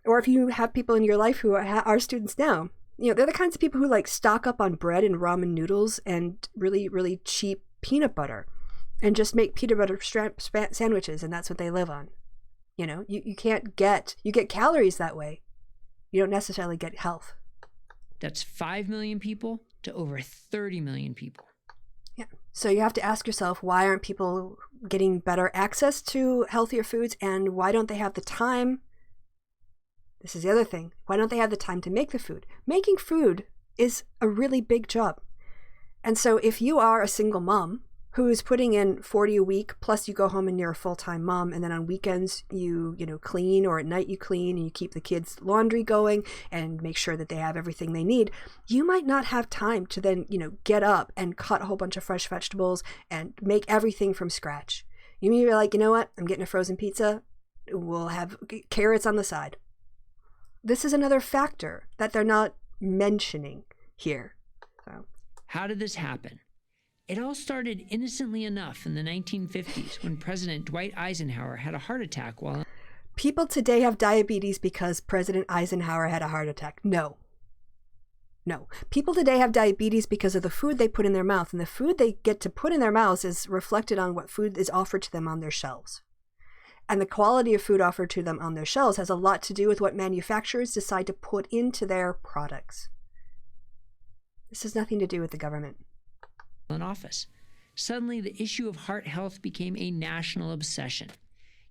Or if you have people in your life who are students now. They're the kinds of people who like stock up on bread and ramen noodles and really, really cheap peanut butter and just make peanut butter sandwiches, and that's what they live on. You get calories that way. You don't necessarily get health. That's 5 million people to over 30 million people. Yeah. So you have to ask yourself, why aren't people getting better access to healthier foods, and why don't they have the time? This is the other thing. Why don't they have the time to make the food? Making food is a really big job. And so if you are a single mom who's putting in 40 a week, plus you go home and you're a full-time mom, and then on weekends you clean, or at night you clean and you keep the kids' laundry going and make sure that they have everything they need, you might not have time to then, get up and cut a whole bunch of fresh vegetables and make everything from scratch. You may be like, you know what? I'm getting a frozen pizza. We'll have carrots on the side. This is another factor that they're not mentioning here. So, how did this happen? It all started innocently enough in the 1950s when President Dwight Eisenhower had a heart attack while... People today have diabetes because President Eisenhower had a heart attack. No. People today have diabetes because of the food they put in their mouth, and the food they get to put in their mouths is reflected on what food is offered to them on their shelves. And the quality of food offered to them on their shelves has a lot to do with what manufacturers decide to put into their products. This has nothing to do with the government. In office. Suddenly, the issue of heart health became a national obsession.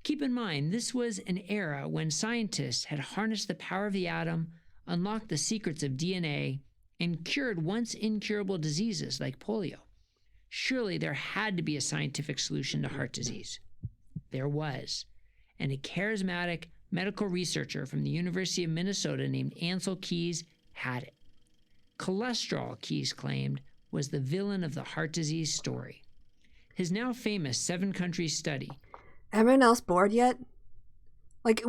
Keep in mind, this was an era when scientists had harnessed the power of the atom, unlocked the secrets of DNA, and cured once incurable diseases like polio. Surely there had to be a scientific solution to heart disease. There was, and a charismatic medical researcher from the University of Minnesota named Ansel Keys had it. Cholesterol, Keys claimed, was the villain of the heart disease story. His now famous 7-country study. Everyone else bored yet? Like,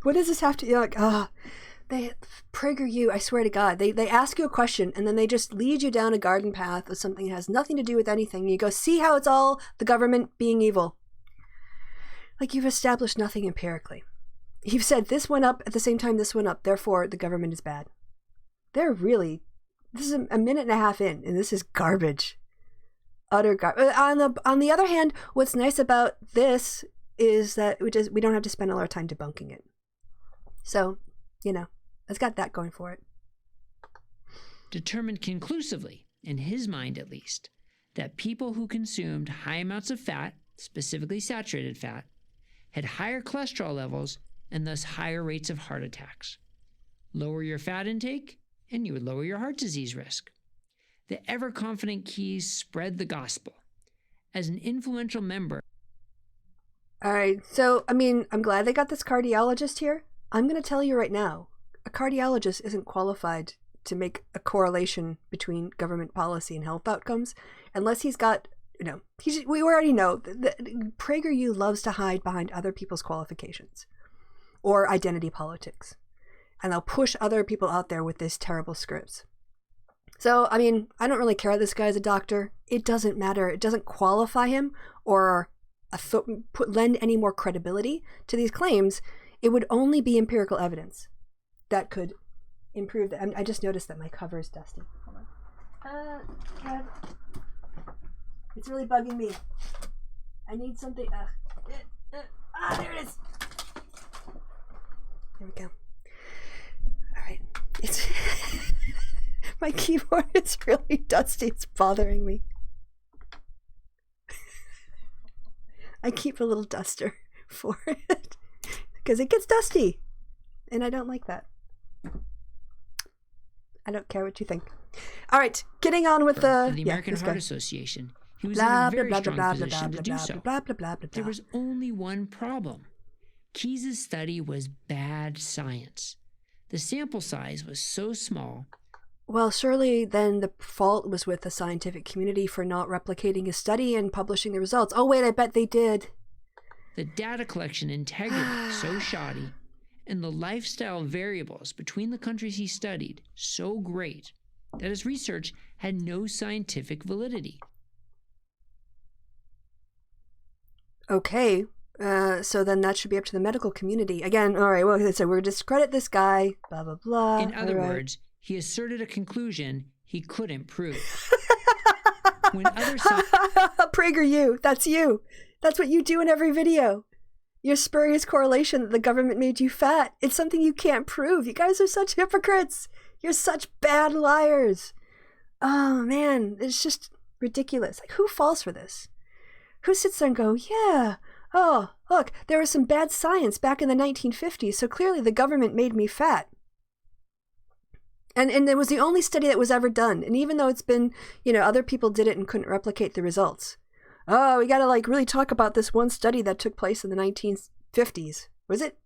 what does this have to... You're like, they PragerU, I swear to God. They ask you a question, and then they just lead you down a garden path with something that has nothing to do with anything. You go, see how it's all the government being evil. Like, you've established nothing empirically. You've said this went up at the same time this went up, therefore the government is bad. They're really... This is a minute and a half in, and this is garbage. Utter garbage. On the other hand, what's nice about this is that we don't have to spend all our time debunking it. So, it's got that going for it. Determined conclusively, in his mind at least, that people who consumed high amounts of fat, specifically saturated fat, had higher cholesterol levels and thus higher rates of heart attacks. Lower your fat intake, and you would lower your heart disease risk. The ever-confident Keys spread the gospel. As an influential member... All right, so, I'm glad they got this cardiologist here. I'm going to tell you right now, a cardiologist isn't qualified to make a correlation between government policy and health outcomes unless he's got, we already know that PragerU loves to hide behind other people's qualifications or identity politics. And they'll push other people out there with these terrible scripts. So, I don't really care this guy's a doctor. It doesn't matter. It doesn't qualify him or lend any more credibility to these claims. It would only be empirical evidence that could improve that. I just noticed that my cover is dusty. Hold on. God. It's really bugging me. I need something. There it is. There we go. It's my keyboard is really dusty. It's bothering me. I keep a little duster for it because it gets dusty, and I don't like that. I don't care what you think. All right, getting on with the American Heart Association. He was in a very strong position to do so. There was only one problem. Keys' study was bad science. The sample size was so small. Well, surely then the fault was with the scientific community for not replicating his study and publishing the results. Oh, wait, I bet they did. The data collection integrity so shoddy, and the lifestyle variables between the countries he studied so great that his research had no scientific validity. Okay. So then that should be up to the medical community. Again, all right, well, so we're going to discredit this guy, blah, blah, blah. In other words, he asserted a conclusion he couldn't prove. When other PragerU, that's you. That's what you do in every video. Your spurious correlation that the government made you fat. It's something you can't prove. You guys are such hypocrites. You're such bad liars. Oh, man, it's just ridiculous. Like, who falls for this? Who sits there and go, yeah, oh, look, there was some bad science back in the 1950s, so clearly the government made me fat. And it was the only study that was ever done. And even though it's been, other people did it and couldn't replicate the results. Oh, we got to really talk about this one study that took place in the 1950s. Was it?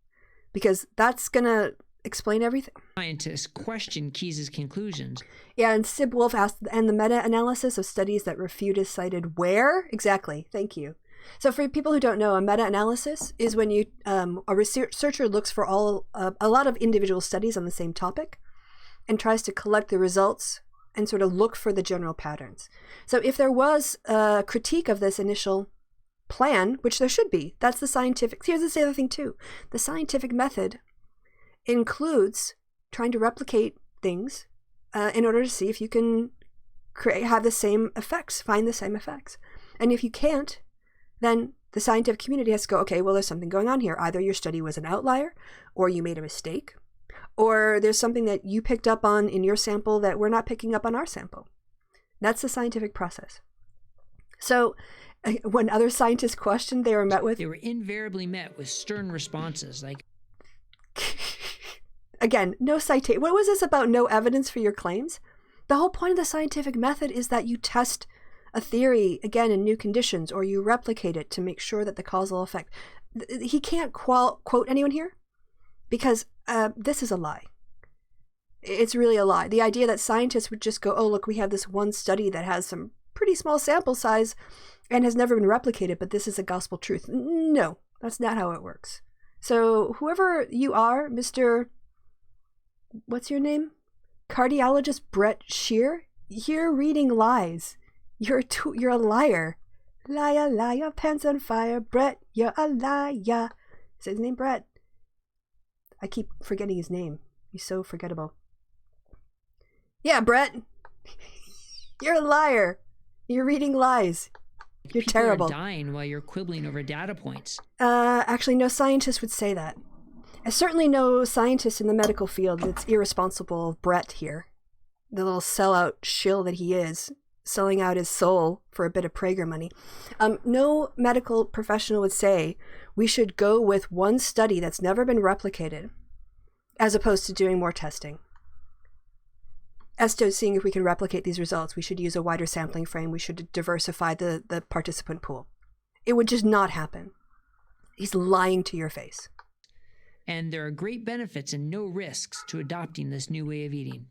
Because that's going to explain everything. Scientists questioned Keys' conclusions. Yeah, and Sib Wolf asked, and the meta-analysis of studies that refute is cited where? Exactly. Thank you. So for people who don't know, a meta-analysis is when you a researcher looks for a lot of individual studies on the same topic and tries to collect the results and sort of look for the general patterns. So if there was a critique of this initial plan, which there should be, that's the scientific... Here's the other thing too. The scientific method includes trying to replicate things in order to see if you can have the same effects, find the same effects. And if you can't, then the scientific community has to go, okay, well, there's something going on here. Either your study was an outlier, or you made a mistake, Or there's something that you picked up on in your sample that we're not picking up on our sample. That's the scientific process. So when other scientists questioned, they were invariably met with stern responses like, again, no citation. What was this about no evidence for your claims? The whole point of the scientific method is that you test a theory, again, in new conditions, or you replicate it to make sure that the causal effect... He can't quote anyone here because this is a lie. It's really a lie. The idea that scientists would just go, oh, look, we have this one study that has some pretty small sample size and has never been replicated, but this is a gospel truth. No, that's not how it works. So whoever you are, Mr. What's your name? Cardiologist Brett Shear, you're reading lies. You're a liar. Liar, liar, pants on fire. Brett, you're a liar. Is his name Brett? I keep forgetting his name. He's so forgettable. Yeah, Brett. You're a liar. You're reading lies. You're people terrible. Are dying while you're quibbling over data points. Actually, no scientist would say that. And certainly no scientist in the medical field that's irresponsible of Brett here. The little sellout shill that he is, selling out his soul for a bit of Prager money. No medical professional would say we should go with one study that's never been replicated as opposed to doing more testing. As to seeing if we can replicate these results, we should use a wider sampling frame. We should diversify the participant pool. It would just not happen. He's lying to your face. And there are great benefits and no risks to adopting this new way of eating.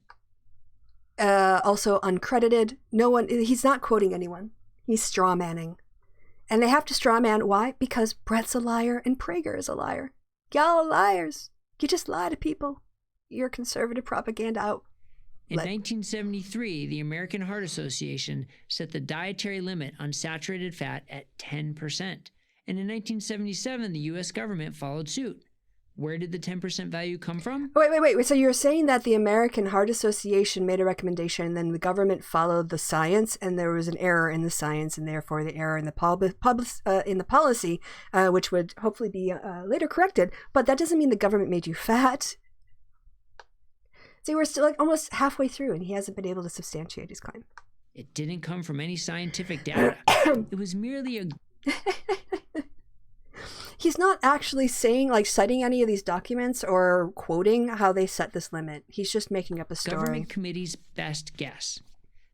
Also uncredited. No one. He's not quoting anyone. He's straw manning. And they have to straw man. Why? Because Brett's a liar and Prager is a liar. Y'all are liars. You just lie to people. Your conservative propaganda out. In 1973, the American Heart Association set the dietary limit on saturated fat at 10%. And in 1977, the U.S. government followed suit. Where did the 10% value come from? Wait. So you're saying that the American Heart Association made a recommendation and then the government followed the science and there was an error in the science and therefore the error in the policy, which would hopefully be later corrected. But that doesn't mean the government made you fat. See, we're still like almost halfway through and he hasn't been able to substantiate his claim. It didn't come from any scientific data. It was merely a... He's not actually citing any of these documents or quoting how they set this limit. He's just making up a story. Government committee's best guess.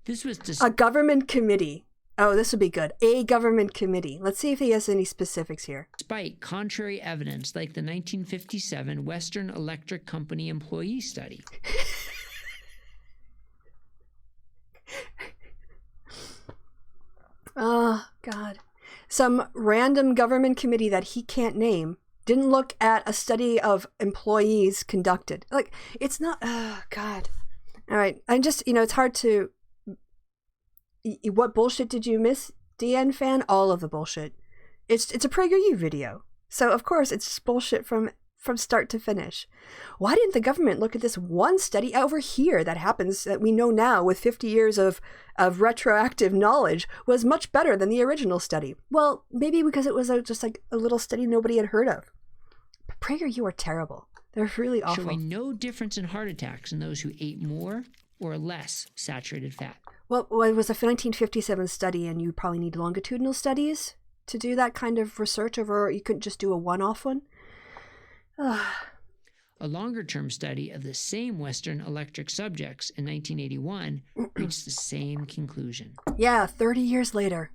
This was a government committee. Oh, this would be good. A government committee. Let's see if he has any specifics here. Despite contrary evidence like the 1957 Western Electric Company employee study. Oh, God. Some random government committee that he can't name didn't look at a study of employees conducted. Like, it's not, oh, God. All right. I'm just, it's hard to, what bullshit did you miss, DN fan? All of the bullshit. It's a PragerU video. So, of course, it's just bullshit from start to finish. Why didn't the government look at this one study over here that happens, that we know now with 50 years of retroactive knowledge, was much better than the original study? Well, maybe because it was just like a little study nobody had heard of. But PragerU are terrible. They're really awful. Showing no difference in heart attacks in those who ate more or less saturated fat. Well, it was a 1957 study, and you probably need longitudinal studies to do that kind of research over. You couldn't just do a one-off one. A longer-term study of the same Western Electric subjects in 1981 reached the same conclusion. Yeah, 30 years later.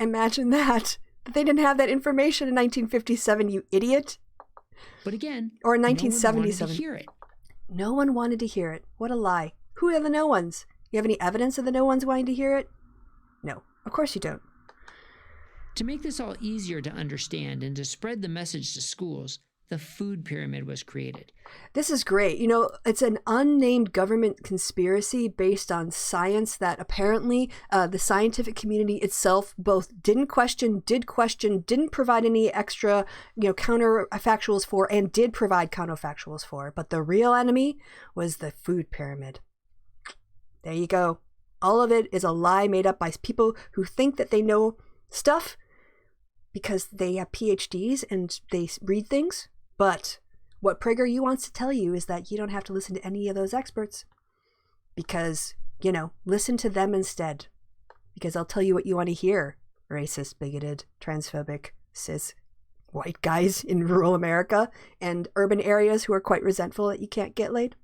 Imagine that. They didn't have that information in 1957, you idiot. But again, or in 1977. No one wanted to hear it. No one wanted to hear it. What a lie. Who are the no ones? You have any evidence of the no ones wanting to hear it? No, of course you don't. To make this all easier to understand and to spread the message to schools, the food pyramid was created. This is great. It's an unnamed government conspiracy based on science that apparently the scientific community itself both did question, didn't provide any extra, counterfactuals for, and did provide counterfactuals for. But the real enemy was the food pyramid. There you go. All of it is a lie made up by people who think that they know stuff because they have PhDs and they read things. But what PragerU wants to tell you is that you don't have to listen to any of those experts because, listen to them instead. Because they'll tell you what you want to hear. Racist, bigoted, transphobic, cis white guys in rural America and urban areas who are quite resentful that you can't get laid.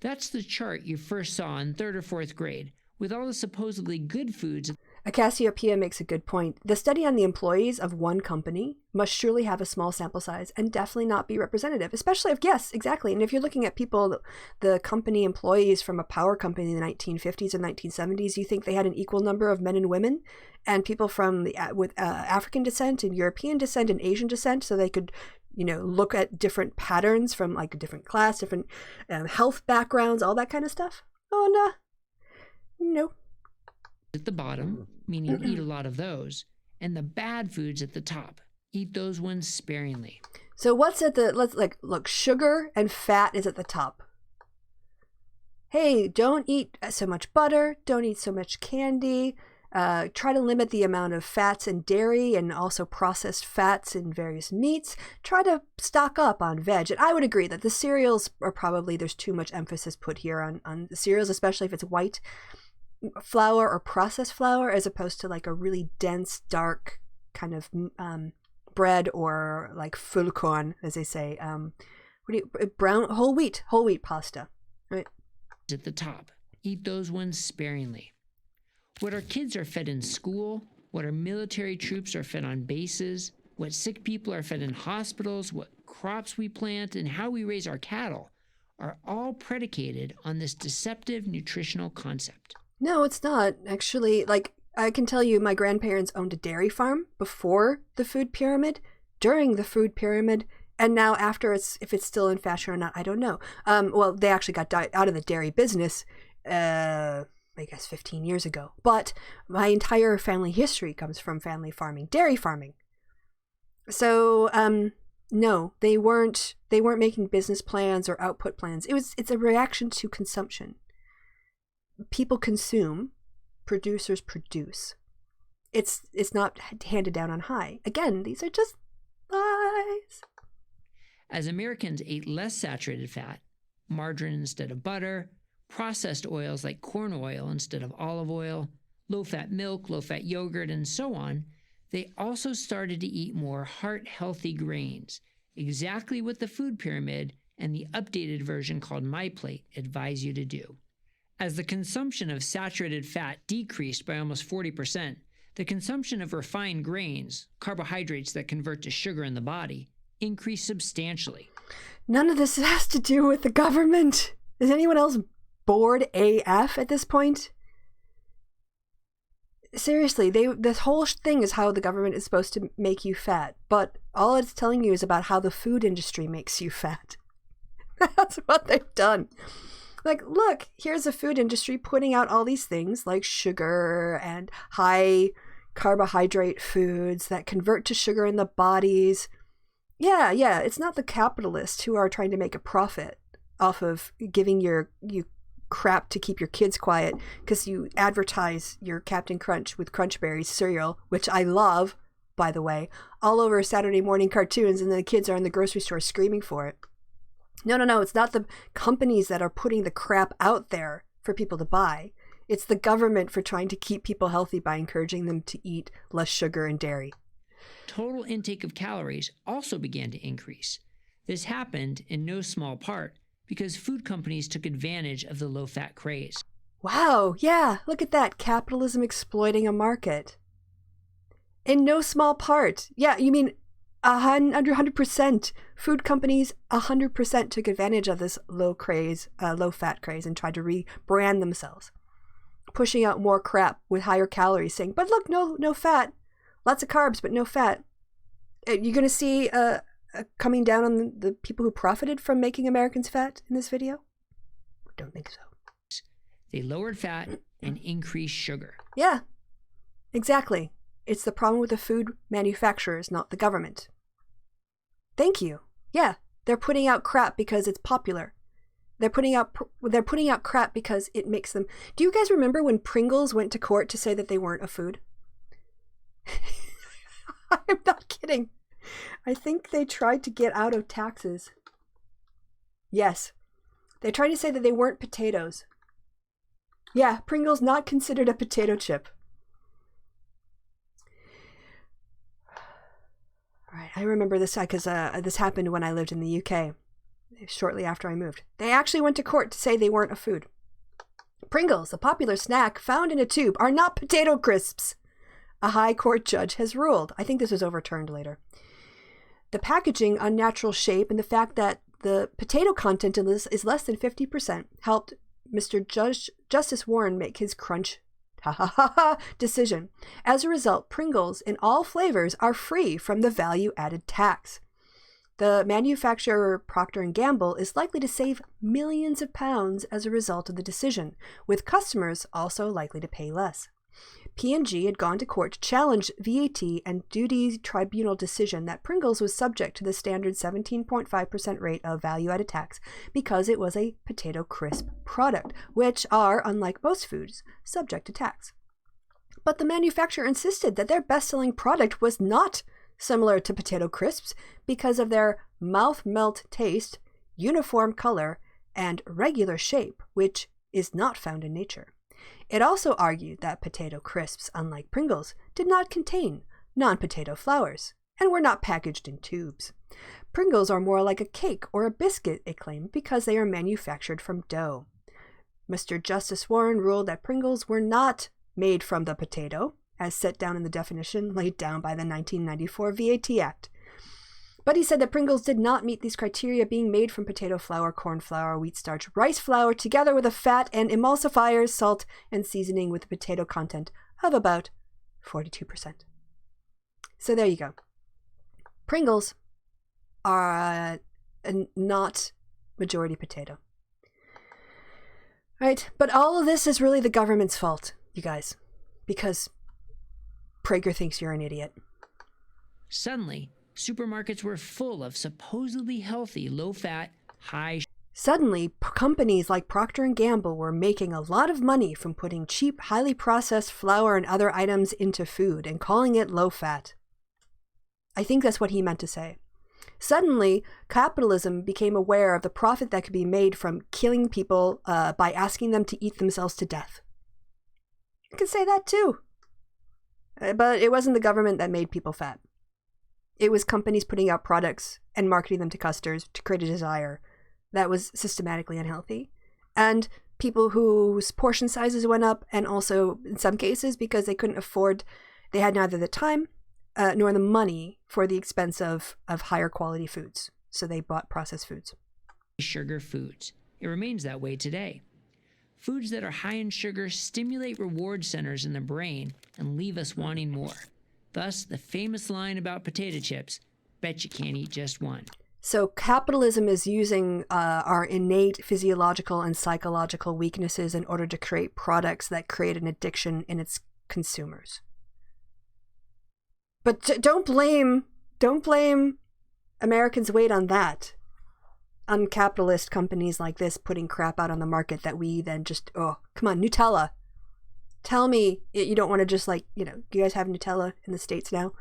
That's the chart you first saw in 3rd or 4th grade, with all the supposedly good foods. Cassiopeia makes a good point. The study on the employees of one company must surely have a small sample size and definitely not be representative, especially yes, exactly. And if you're looking at people, the company employees from a power company in the 1950s and 1970s, you think they had an equal number of men and women and people from with African descent and European descent and Asian descent, so they could look at different patterns from like a different class, different health backgrounds, all that kind of stuff. Oh, no. At the bottom, meaning eat a lot of those, and the bad foods at the top. Eat those ones sparingly. So what's at the, look, sugar and fat is at the top. Hey, don't eat so much butter, don't eat so much candy, try to limit the amount of fats and dairy and also processed fats in various meats. Try to stock up on veg. And I would agree that the cereals are probably, there's too much emphasis put here on the cereals, especially if it's white flour or processed flour as opposed to like a really dense, dark kind of bread or like fullkorn, as they say. Brown whole wheat pasta, right? At the top. Eat those ones sparingly. What our kids are fed in school, what our military troops are fed on bases, what sick people are fed in hospitals, what crops we plant, and how we raise our cattle are all predicated on this deceptive nutritional concept. No, it's not. Actually, like, I can tell you my grandparents owned a dairy farm before the food pyramid, during the food pyramid, and now after if it's still in fashion or not, I don't know. Well, they actually got out of the dairy business, I guess 15 years ago. But my entire family history comes from family farming, dairy farming. So, no, they weren't making business plans or output plans. It's a reaction to consumption. People consume, producers produce. It's not handed down on high. Again, these are just lies. As Americans ate less saturated fat, margarine instead of butter, processed oils like corn oil instead of olive oil, low-fat milk, low-fat yogurt, and so on, they also started to eat more heart-healthy grains, exactly what the food pyramid and the updated version called My Plate advise you to do. As the consumption of saturated fat decreased by almost 40%, the consumption of refined grains, carbohydrates that convert to sugar in the body, increased substantially. None of this has to do with the government. Is anyone else bored AF at this point? Seriously, this whole thing is how the government is supposed to make you fat, but all it's telling you is about how the food industry makes you fat. That's what they've done. Like, look, here's a food industry putting out all these things like sugar and high carbohydrate foods that convert to sugar in the bodies. Yeah, it's not the capitalists who are trying to make a profit off of giving you crap to keep your kids quiet because you advertise your Captain Crunch with Crunch Berries cereal, which I love, by the way, all over Saturday morning cartoons, and then the kids are in the grocery store screaming for it. No, it's not the companies that are putting the crap out there for people to buy. It's the government for trying to keep people healthy by encouraging them to eat less sugar and dairy. Total intake of calories also began to increase. This happened in no small part because food companies took advantage of the low-fat craze. Wow, yeah, look at that. Capitalism exploiting a market. In no small part. Yeah, you mean 100%. Food companies 100% took advantage of this low-fat craze and tried to rebrand themselves, pushing out more crap with higher calories, saying, but look, no fat. Lots of carbs, but no fat. You're going to see coming down on the people who profited from making Americans fat in this video? Don't think so. They lowered fat and increased sugar. Yeah, exactly. It's the problem with the food manufacturers, not the government. Thank you. Yeah, they're putting out crap because it's popular. They're putting out crap because it makes them. Do you guys remember when Pringles went to court to say that they weren't a food? I'm not kidding. I think they tried to get out of taxes Yes. They tried to say that they weren't potatoes. Yeah, Pringles not considered a potato chip. All right, I remember this because this happened when I lived in the UK, shortly after I moved. They actually went to court to say they weren't a food. Pringles, a popular snack found in a tube, are not potato crisps. A high court judge has ruled. I think this was overturned later. The packaging, unnatural shape, and the fact that the potato content in this is less than 50% helped Mr. Justice Warren make his crunch decision. As a result, Pringles in all flavors are free from the value-added tax. The manufacturer Procter & Gamble is likely to save millions of pounds as a result of the decision, with customers also likely to pay less. P&G had gone to court to challenge VAT and duty tribunal decision that Pringles was subject to the standard 17.5% rate of value-added tax because it was a potato crisp product, which are, unlike most foods, subject to tax. But the manufacturer insisted that their best-selling product was not similar to potato crisps because of their mouth-melt taste, uniform color, and regular shape, which is not found in nature. It also argued that potato crisps, unlike Pringles, did not contain non-potato flours and were not packaged in tubes. Pringles are more like a cake or a biscuit, it claimed, because they are manufactured from dough. Mr. Justice Warren ruled that Pringles were not made from the potato, as set down in the definition laid down by the 1994 VAT Act. But he said that Pringles did not meet these criteria, being made from potato flour, corn flour, wheat starch, rice flour, together with a fat and emulsifiers, salt, and seasoning with a potato content of about 42%. So there you go. Pringles are not majority potato. Right? But all of this is really the government's fault, you guys, because Prager thinks you're an idiot. Suddenly, supermarkets were full of supposedly healthy, low-fat, high... Suddenly, companies like Procter & Gamble were making a lot of money from putting cheap, highly processed flour and other items into food and calling it low-fat. I think that's what he meant to say. Suddenly, capitalism became aware of the profit that could be made from killing people by asking them to eat themselves to death. You could say that too. But it wasn't the government that made people fat. It was companies putting out products and marketing them to customers to create a desire that was systematically unhealthy. And people whose portion sizes went up, and also in some cases because they couldn't afford, they had neither the time nor the money for the expense of higher quality foods. So they bought processed foods. Sugar foods. It remains that way today. Foods that are high in sugar stimulate reward centers in the brain and leave us wanting more. Thus, the famous line about potato chips, bet you can't eat just one. So capitalism is using our innate physiological and psychological weaknesses in order to create products that create an addiction in its consumers. But don't blame Americans' weight on that. On capitalist companies like this putting crap out on the market that we then just, oh, come on, Nutella. Tell me you don't want to just do you guys have Nutella in the States now?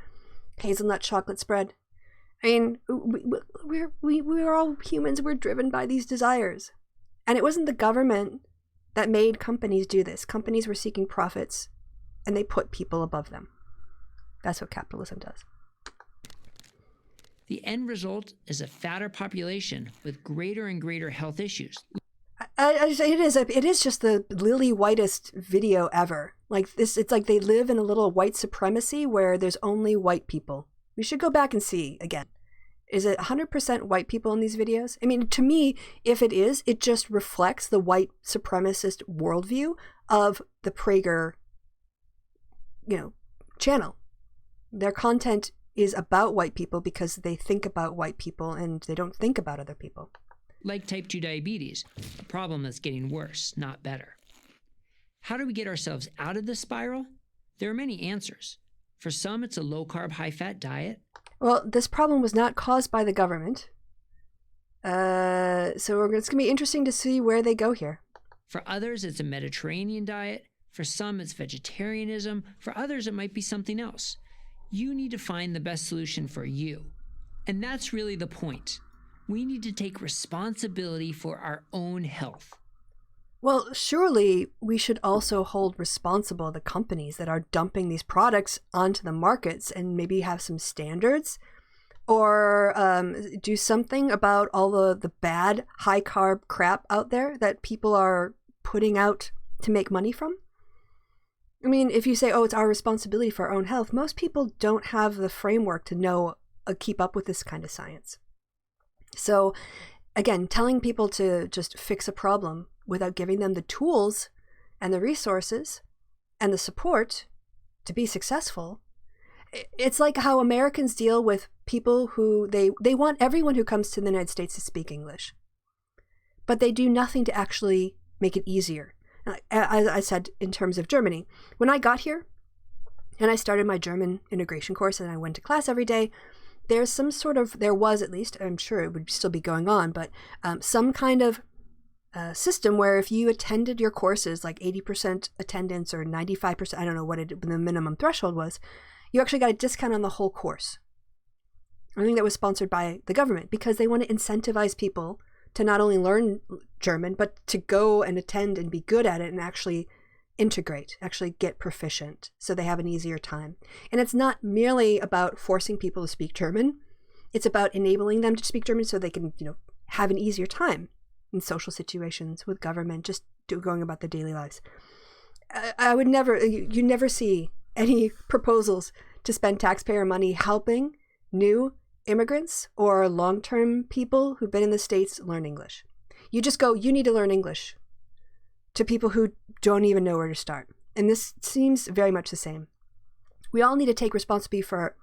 Hazelnut chocolate spread. I mean, we're all humans. We're driven by these desires. And it wasn't the government that made companies do this. Companies were seeking profits and they put people above them. That's what capitalism does. The end result is a fatter population with greater and greater health issues. It is just the lily whitest video ever. Like this, it's like they live in a little white supremacy where there's only white people. We should go back and see again. Is it 100% white people in these videos? I mean, to me, if it is, it just reflects the white supremacist worldview of the Prager, channel. Their content is about white people because they think about white people and they don't think about other people. Like type 2 diabetes, a problem that's getting worse, not better. How do we get ourselves out of this spiral? There are many answers. For some, it's a low-carb, high-fat diet. Well, this problem was not caused by the government. So it's going to be interesting to see where they go here. For others, it's a Mediterranean diet. For some, it's vegetarianism. For others, it might be something else. You need to find the best solution for you. And that's really the point. We need to take responsibility for our own health. Well, surely we should also hold responsible the companies that are dumping these products onto the markets and maybe have some standards, or do something about all the bad high-carb crap out there that people are putting out to make money from. I mean, if you say, oh, it's our responsibility for our own health, most people don't have the framework to know, keep up with this kind of science. So, again, telling people to just fix a problem without giving them the tools and the resources and the support to be successful, it's like how Americans deal with people who they want everyone who comes to the United States to speak English, but they do nothing to actually make it easier. As I said, in terms of Germany, when I got here and I started my German integration course and I went to class every day, there was at least, I'm sure it would still be going on, but some kind of system where if you attended your courses like 80% attendance or 95%, I don't know what the minimum threshold was, you actually got a discount on the whole course. I think that was sponsored by the government because they want to incentivize people to not only learn German, but to go and attend and be good at it and actually integrate, actually get proficient so they have an easier time. And it's not merely about forcing people to speak German. It's about enabling them to speak German so they can, have an easier time in social situations with government, just going about their daily lives. You never see any proposals to spend taxpayer money helping new immigrants or long-term people who've been in the States learn English. You just go, you need to learn English, to people who don't even know where to start. And this seems very much the same. We all need to take responsibility for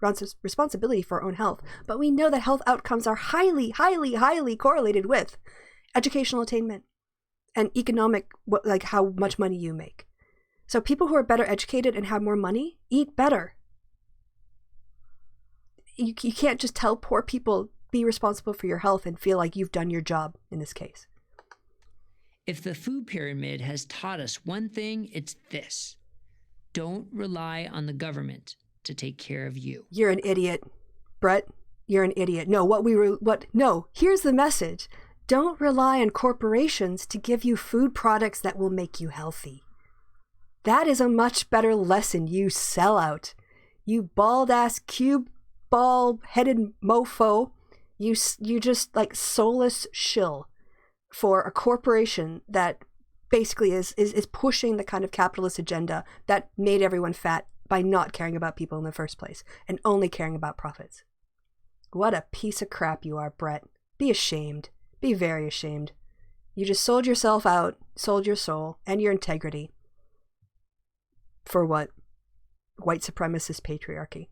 our own health, but we know that health outcomes are highly, highly, highly correlated with educational attainment and economic, like how much money you make. So people who are better educated and have more money eat better. You can't just tell poor people, be responsible for your health and feel like you've done your job in this case. If the food pyramid has taught us one thing, it's this. Don't rely on the government to take care of you. You're an idiot, Brett. You're an idiot. No, here's the message. Don't rely on corporations to give you food products that will make you healthy. That is a much better lesson, you sellout. You bald-ass cube ball-headed mofo. You just like soulless shill for a corporation that basically is pushing the kind of capitalist agenda that made everyone fat by not caring about people in the first place and only caring about profits. What a piece of crap you are, Brett. Be ashamed. Be very ashamed. You just sold yourself out, sold your soul and your integrity. For what? White supremacist patriarchy.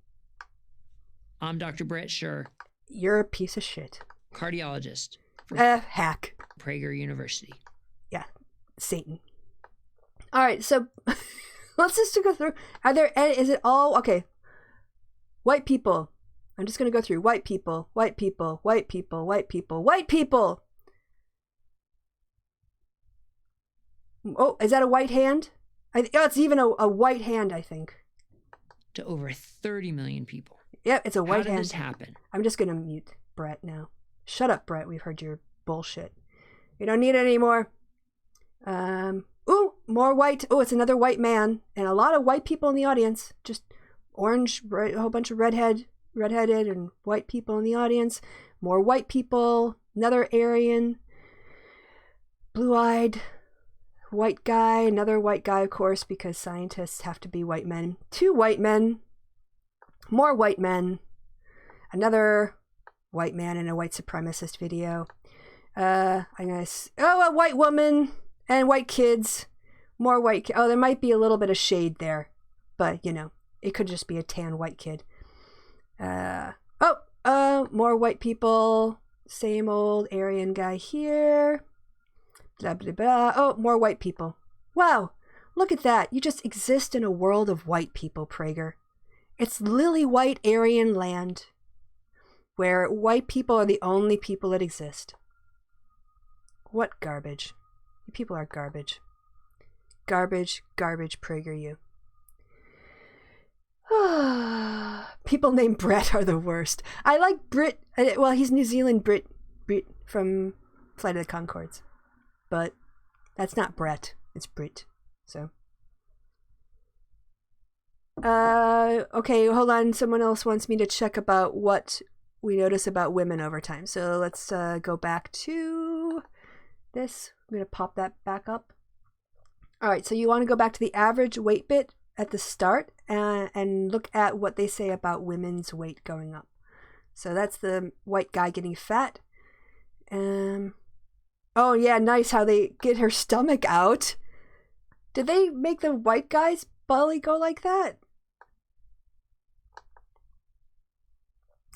I'm Dr. Brett Scher. You're a piece of shit. Cardiologist. Hack. Prager University. Yeah. Satan. All right, so let's just go through. Is it all, okay. White people. I'm just going to go through white people, white people, white people, white people, white people. Oh, is that a white hand? It's even a white hand, I think. To over 30 million people. Yep, it's a white hand. How did this happen? I'm just going to mute Brett now. Shut up, Brett. We've heard your bullshit. We don't need it anymore. Ooh, more white. Oh, it's another white man. And a lot of white people in the audience. Just orange, a whole bunch of redheaded and white people in the audience. More white people. Another Aryan. Blue-eyed white guy. Another white guy, of course, because scientists have to be white men. 2 white men. More white men. Another white man in a white supremacist video. A white woman and white kids. More white. There might be a little bit of shade there, but it could just be a tan white kid. More white people. Same old Aryan guy here. Blah blah blah. Oh, more white people. Wow, look at that. You just exist in a world of white people, Prager. It's lily white Aryan land, where white people are the only people that exist. What garbage. You people are garbage. Garbage, PragerU. People named Brett are the worst. I like Brit. Well, he's New Zealand Brit Brit from Flight of the Conchords. But that's not Brett. It's Brit. So. Okay, hold on. Someone else wants me to check about what we notice about women over time. So let's go back to this. I'm going to pop that back up. All right, so you want to go back to the average weight bit at the start and look at what they say about women's weight going up. So that's the white guy getting fat. Oh yeah, nice how they get her stomach out. Did they make the white guy's belly go like that?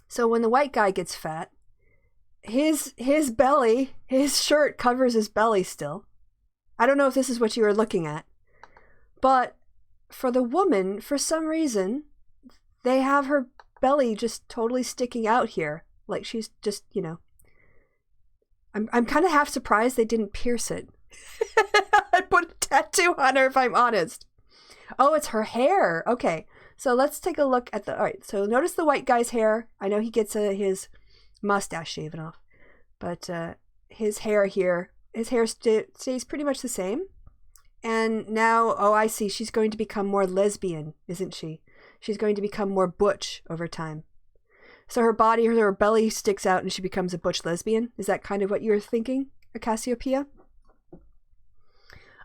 So when the white guy gets fat, his belly, his shirt covers his belly still. I don't know if this is what you were looking at, but for the woman, for some reason, they have her belly just totally sticking out here. Like she's just, you know, I'm kind of half surprised they didn't pierce it. I'd put a tattoo on her if I'm honest. Oh, it's her hair. Okay, so let's take a look at the, all right, so notice the white guy's hair. I know he gets his mustache shaven off, but his hair here, his hair stays pretty much the same. And now, oh, I see, she's going to become more lesbian, isn't she? She's going to become more butch over time. So her body, her belly sticks out and she becomes a butch lesbian. Is that kind of what you were thinking, Cassiopeia?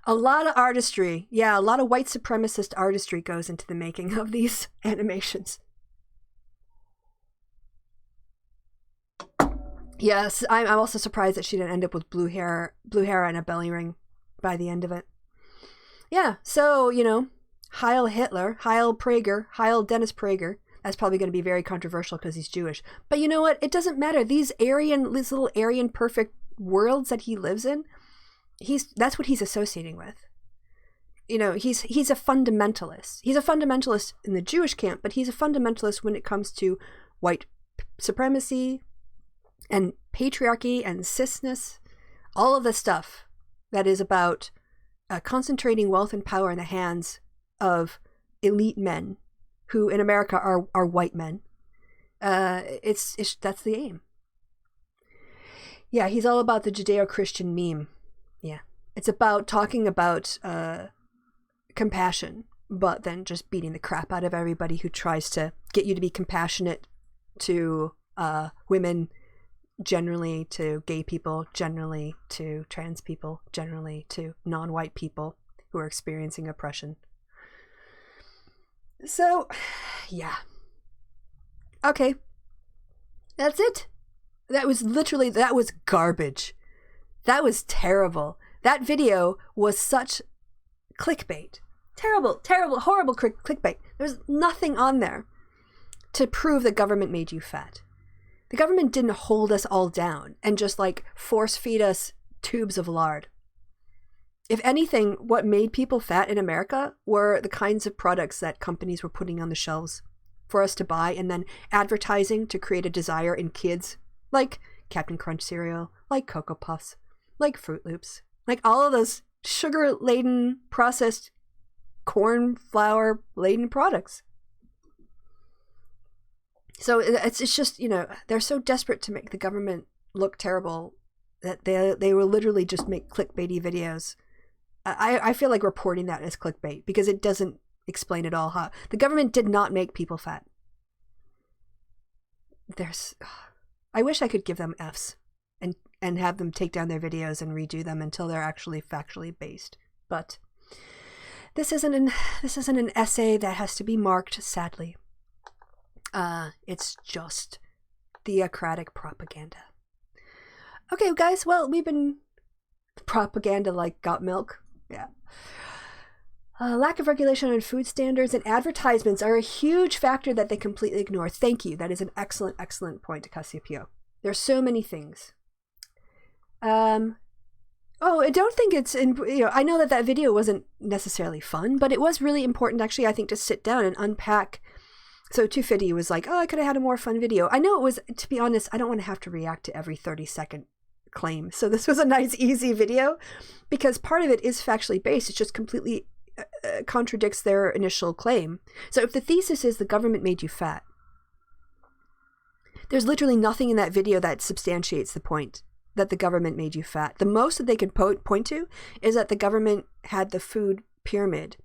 A lot of artistry. Yeah, a lot of white supremacist artistry goes into the making of these animations. Yes, I'm also surprised that she didn't end up with blue hair and a belly ring by the end of it. Yeah, so, you know, Heil Hitler, Heil Prager, Heil Dennis Prager. That's probably going to be very controversial because he's Jewish. But you know what? It doesn't matter. These little Aryan perfect worlds that he lives in, that's what he's associating with. You know, he's a fundamentalist. He's a fundamentalist in the Jewish camp, but he's a fundamentalist when it comes to white supremacy and patriarchy and cisness, all of the stuff that is about concentrating wealth and power in the hands of elite men who in America are white men. That's the aim. Yeah, he's all about the Judeo-Christian meme. Yeah, it's about talking about compassion, but then just beating the crap out of everybody who tries to get you to be compassionate to women, generally to gay people, generally to trans people, generally to non-white people who are experiencing oppression. So, yeah. Okay. That's it. That was garbage. That was terrible. That video was such clickbait. Terrible, horrible clickbait. There was nothing on there to prove the government made you fat. The government didn't hold us all down and just like force feed us tubes of lard. If anything, what made people fat in America were the kinds of products that companies were putting on the shelves for us to buy and then advertising to create a desire in kids, like Captain Crunch cereal, like Cocoa Puffs, like Fruit Loops, like all of those sugar-laden, processed, corn flour-laden products. So it's just, you know, they're so desperate to make the government look terrible that they will literally just make clickbaity videos. I feel like reporting that as clickbait because it doesn't explain at all how the government did not make people fat. I wish I could give them Fs and have them take down their videos and redo them until they're actually factually based. But this isn't an essay that has to be marked, sadly. It's just theocratic propaganda. Okay, guys, well, we've been propaganda like got milk. Yeah. Lack of regulation on food standards and advertisements are a huge factor that they completely ignore. Thank you. That is an excellent, excellent point, Cassiopeia. There's so many things. I don't think it's I know that video wasn't necessarily fun, but it was really important actually, I think, to sit down and unpack. So 250 was like, oh, I could have had a more fun video. I know it was, to be honest, I don't want to have to react to every 30-second claim. So this was a nice, easy video because part of it is factually based. It just completely contradicts their initial claim. So if the thesis is the government made you fat, There's literally nothing in that video that substantiates the point that the government made you fat. The most that they can point to is that the government had the food pyramid,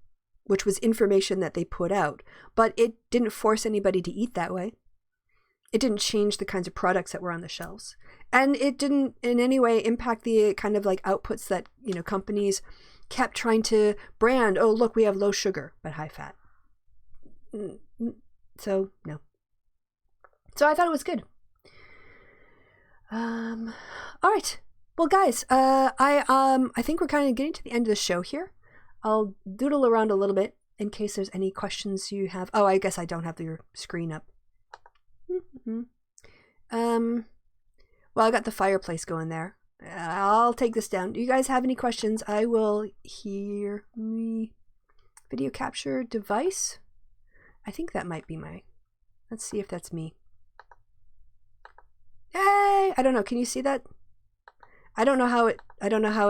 which was information that they put out, but it didn't force anybody to eat that way. It didn't change the kinds of products that were on the shelves. And it didn't in any way impact the kind of like outputs that, companies kept trying to brand. Oh, look, we have low sugar, but high fat. So, no. So I thought it was good. All right. Well, guys, I think we're kind of getting to the end of the show here. I'll doodle around a little bit in case there's any questions you have. Oh, I guess I don't have your screen up. Well, I got the fireplace going there. I'll take this down. Do you guys have any questions? I will hear me video capture device. I think that might be my. Let's see if that's me. Yay! I don't know. Can you see that? I don't know how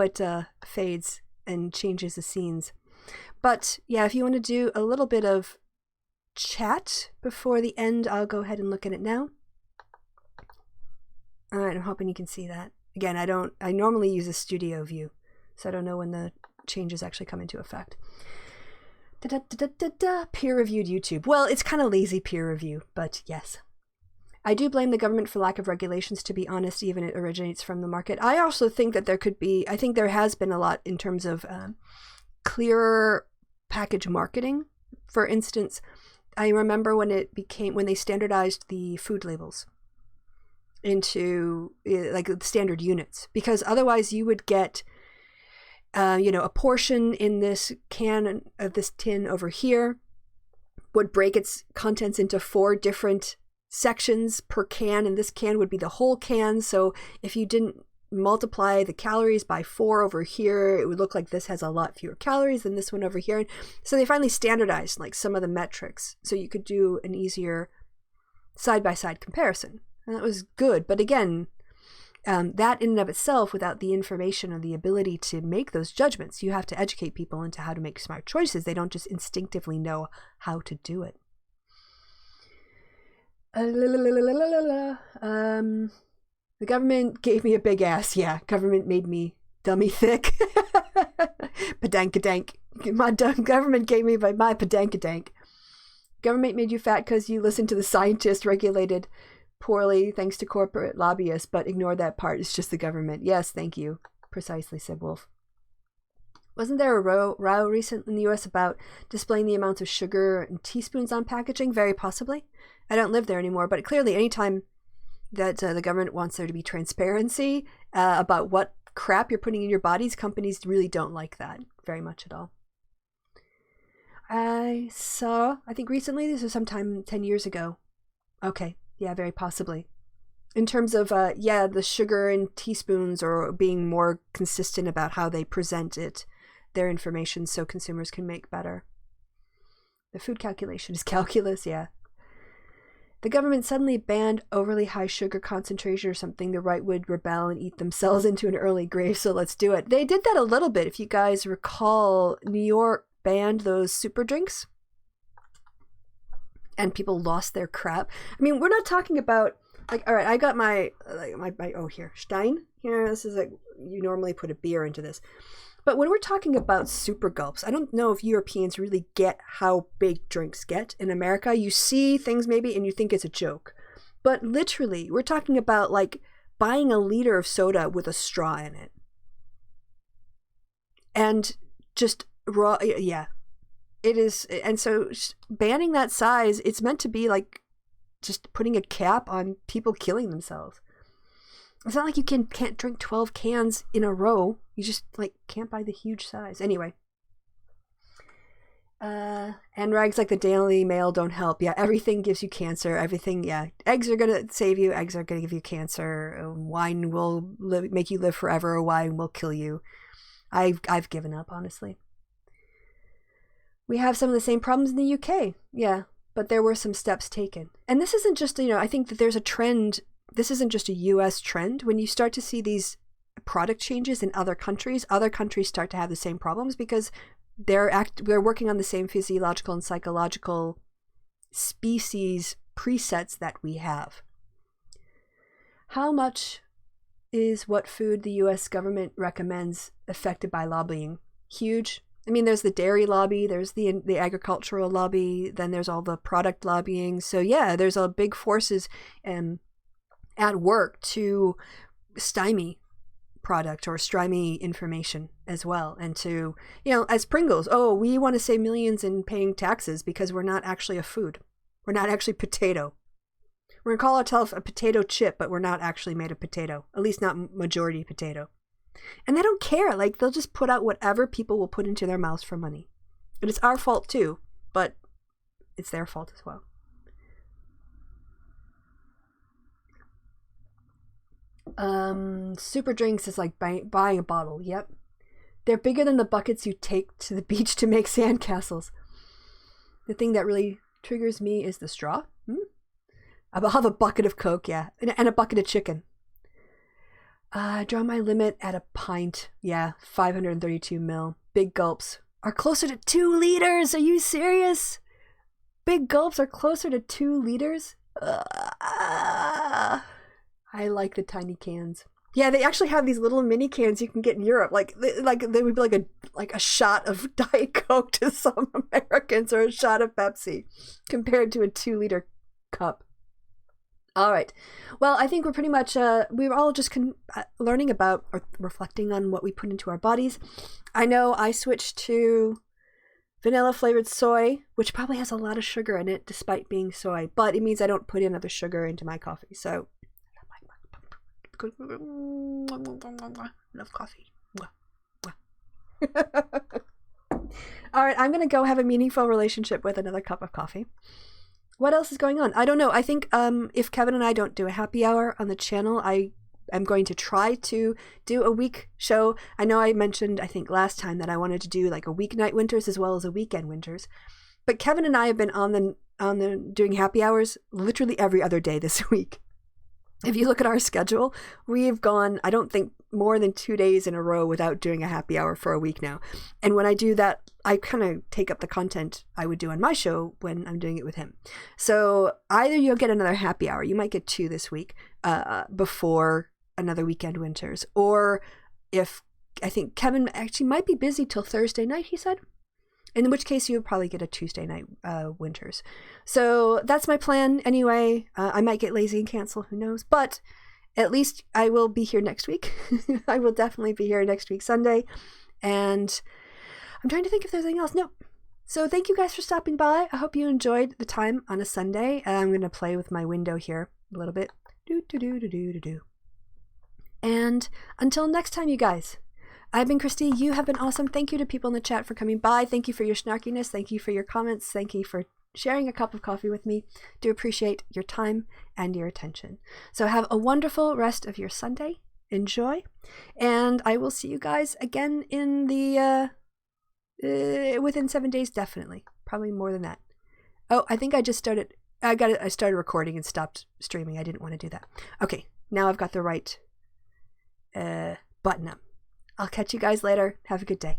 it fades and changes the scenes. But yeah, if you want to do a little bit of chat before the end, I'll go ahead and look at it now. All right, I'm hoping you can see that. Again, I normally use a studio view, so I don't know when the changes actually come into effect. Peer-reviewed YouTube. Well, it's kind of lazy peer review, but yes. I do blame the government for lack of regulations, to be honest, even it originates from the market. I also think that I think there has been a lot in terms of clearer package marketing. For instance, I remember when they standardized the food labels into like standard units, because otherwise you would get a portion in this can of this tin over here would break its contents into 4 different sections per can, and this can would be the whole can. So if you didn't multiply the calories by 4 over here, it would look like this has a lot fewer calories than this one over here. And so they finally standardized like some of the metrics so you could do an easier side-by-side comparison, and that was good. But again, that in and of itself, without the information or the ability to make those judgments, you have to educate people into how to make smart choices. They don't just instinctively know how to do it. The government gave me a big ass. Yeah, government made me dummy thick. Padankadank. My government gave me my padankadank. Government made you fat because you listened to the scientists, regulated poorly thanks to corporate lobbyists, but ignore that part. It's just the government. Yes, thank you. Precisely, said Wolf. Wasn't there a row recent in the U.S. about displaying the amounts of sugar and teaspoons on packaging? Very possibly. I don't live there anymore, but clearly anytime that the government wants there to be transparency about what crap you're putting in your bodies, companies really don't like that very much at all. I think recently, this was sometime 10 years ago. Okay, yeah, very possibly. In terms of, the sugar in teaspoons, or being more consistent about how they present their information so consumers can make better. The food calculation is calculus, yeah. The government suddenly banned overly high sugar concentration or something. The right would rebel and eat themselves into an early grave, so let's do it. They did that a little bit. If you guys recall, New York banned those super drinks, and people lost their crap. I mean, we're not talking about, like, all right, I got my here, Stein. Here, this is like, you normally put a beer into this. But when we're talking about super gulps, I don't know if Europeans really get how big drinks get. In America, you see things maybe and you think it's a joke. But literally, we're talking about like buying a liter of soda with a straw in it. And just raw, yeah. It is, and so banning that size, it's meant to be like just putting a cap on people killing themselves. It's not like you can't drink 12 cans in a row. You just like can't buy the huge size. Anyway. And rags like the Daily Mail don't help. Yeah, everything gives you cancer. Everything, yeah. Eggs are going to save you. Eggs are going to give you cancer. Wine will make you live forever. Wine will kill you. I've given up, honestly. We have some of the same problems in the UK. Yeah, but there were some steps taken. And this isn't just, I think that there's a trend. This isn't just a US trend. When you start to see these product changes in other countries start to have the same problems because they're working on the same physiological and psychological species presets that we have. How much is what food the U.S. government recommends affected by lobbying? Huge. I mean, there's the dairy lobby, there's the agricultural lobby, then there's all the product lobbying. So yeah, there's a big forces at work to stymie product or stymie information as well. And to, as Pringles, we want to save millions in paying taxes because we're not actually a food. We're not actually potato. We're going to call ourselves a potato chip, but we're not actually made of potato. At least not majority potato. And they don't care. Like, they'll just put out whatever people will put into their mouths for money. And it's our fault too, but it's their fault as well. Super drinks is like buying a bottle. Yep. They're bigger than the buckets you take to the beach to make sandcastles. The thing that really triggers me is the straw. I'll have a bucket of Coke, yeah. And a bucket of chicken. Draw my limit at a pint. Yeah, 532 ml. Big gulps are closer to 2 liters. Are you serious? Big gulps are closer to 2 liters? I like the tiny cans. Yeah, they actually have these little mini cans you can get in Europe. Like they would be like a shot of Diet Coke to some Americans, or a shot of Pepsi, compared to a 2-liter cup. All right. Well, I think we're pretty much, we were all just learning about or reflecting on what we put into our bodies. I know I switched to vanilla flavored soy, which probably has a lot of sugar in it despite being soy, but it means I don't put in other sugar into my coffee. So, love coffee. All right. I'm going to go have a meaningful relationship with another cup of coffee. What else is going on? I don't know. I think if Kevin and I don't do a happy hour on the channel, I am going to try to do a week show. I know I mentioned, I think last time, that I wanted to do like a weeknight winters as well as a weekend winters. But Kevin and I have been on the doing happy hours literally every other day this week. If you look at our schedule, we've gone, I don't think, more than 2 days in a row without doing a happy hour for a week now. And when I do that, I kind of take up the content I would do on my show when I'm doing it with him. So either you'll get another happy hour, you might get 2 this week, before another weekend winters. Or if, I think Kevin actually might be busy till Thursday night, he said. In which case, you would probably get a Tuesday night winters. So that's my plan anyway. I might get lazy and cancel, who knows. But at least I will be here next week. I will definitely be here next week, Sunday. And I'm trying to think if there's anything else. No. So thank you guys for stopping by. I hope you enjoyed the time on a Sunday. I'm going to play with my window here a little bit. And until next time, you guys. I've been Christy. You have been awesome. Thank you to people in the chat for coming by. Thank you for your snarkiness. Thank you for your comments. Thank you for sharing a cup of coffee with me. Do appreciate your time and your attention. So have a wonderful rest of your Sunday. Enjoy. And I will see you guys again in the within 7 days, definitely. Probably more than that. Oh, I think I just started. I started recording and stopped streaming. I didn't want to do that. Okay, now I've got the right button up. I'll catch you guys later. Have a good day.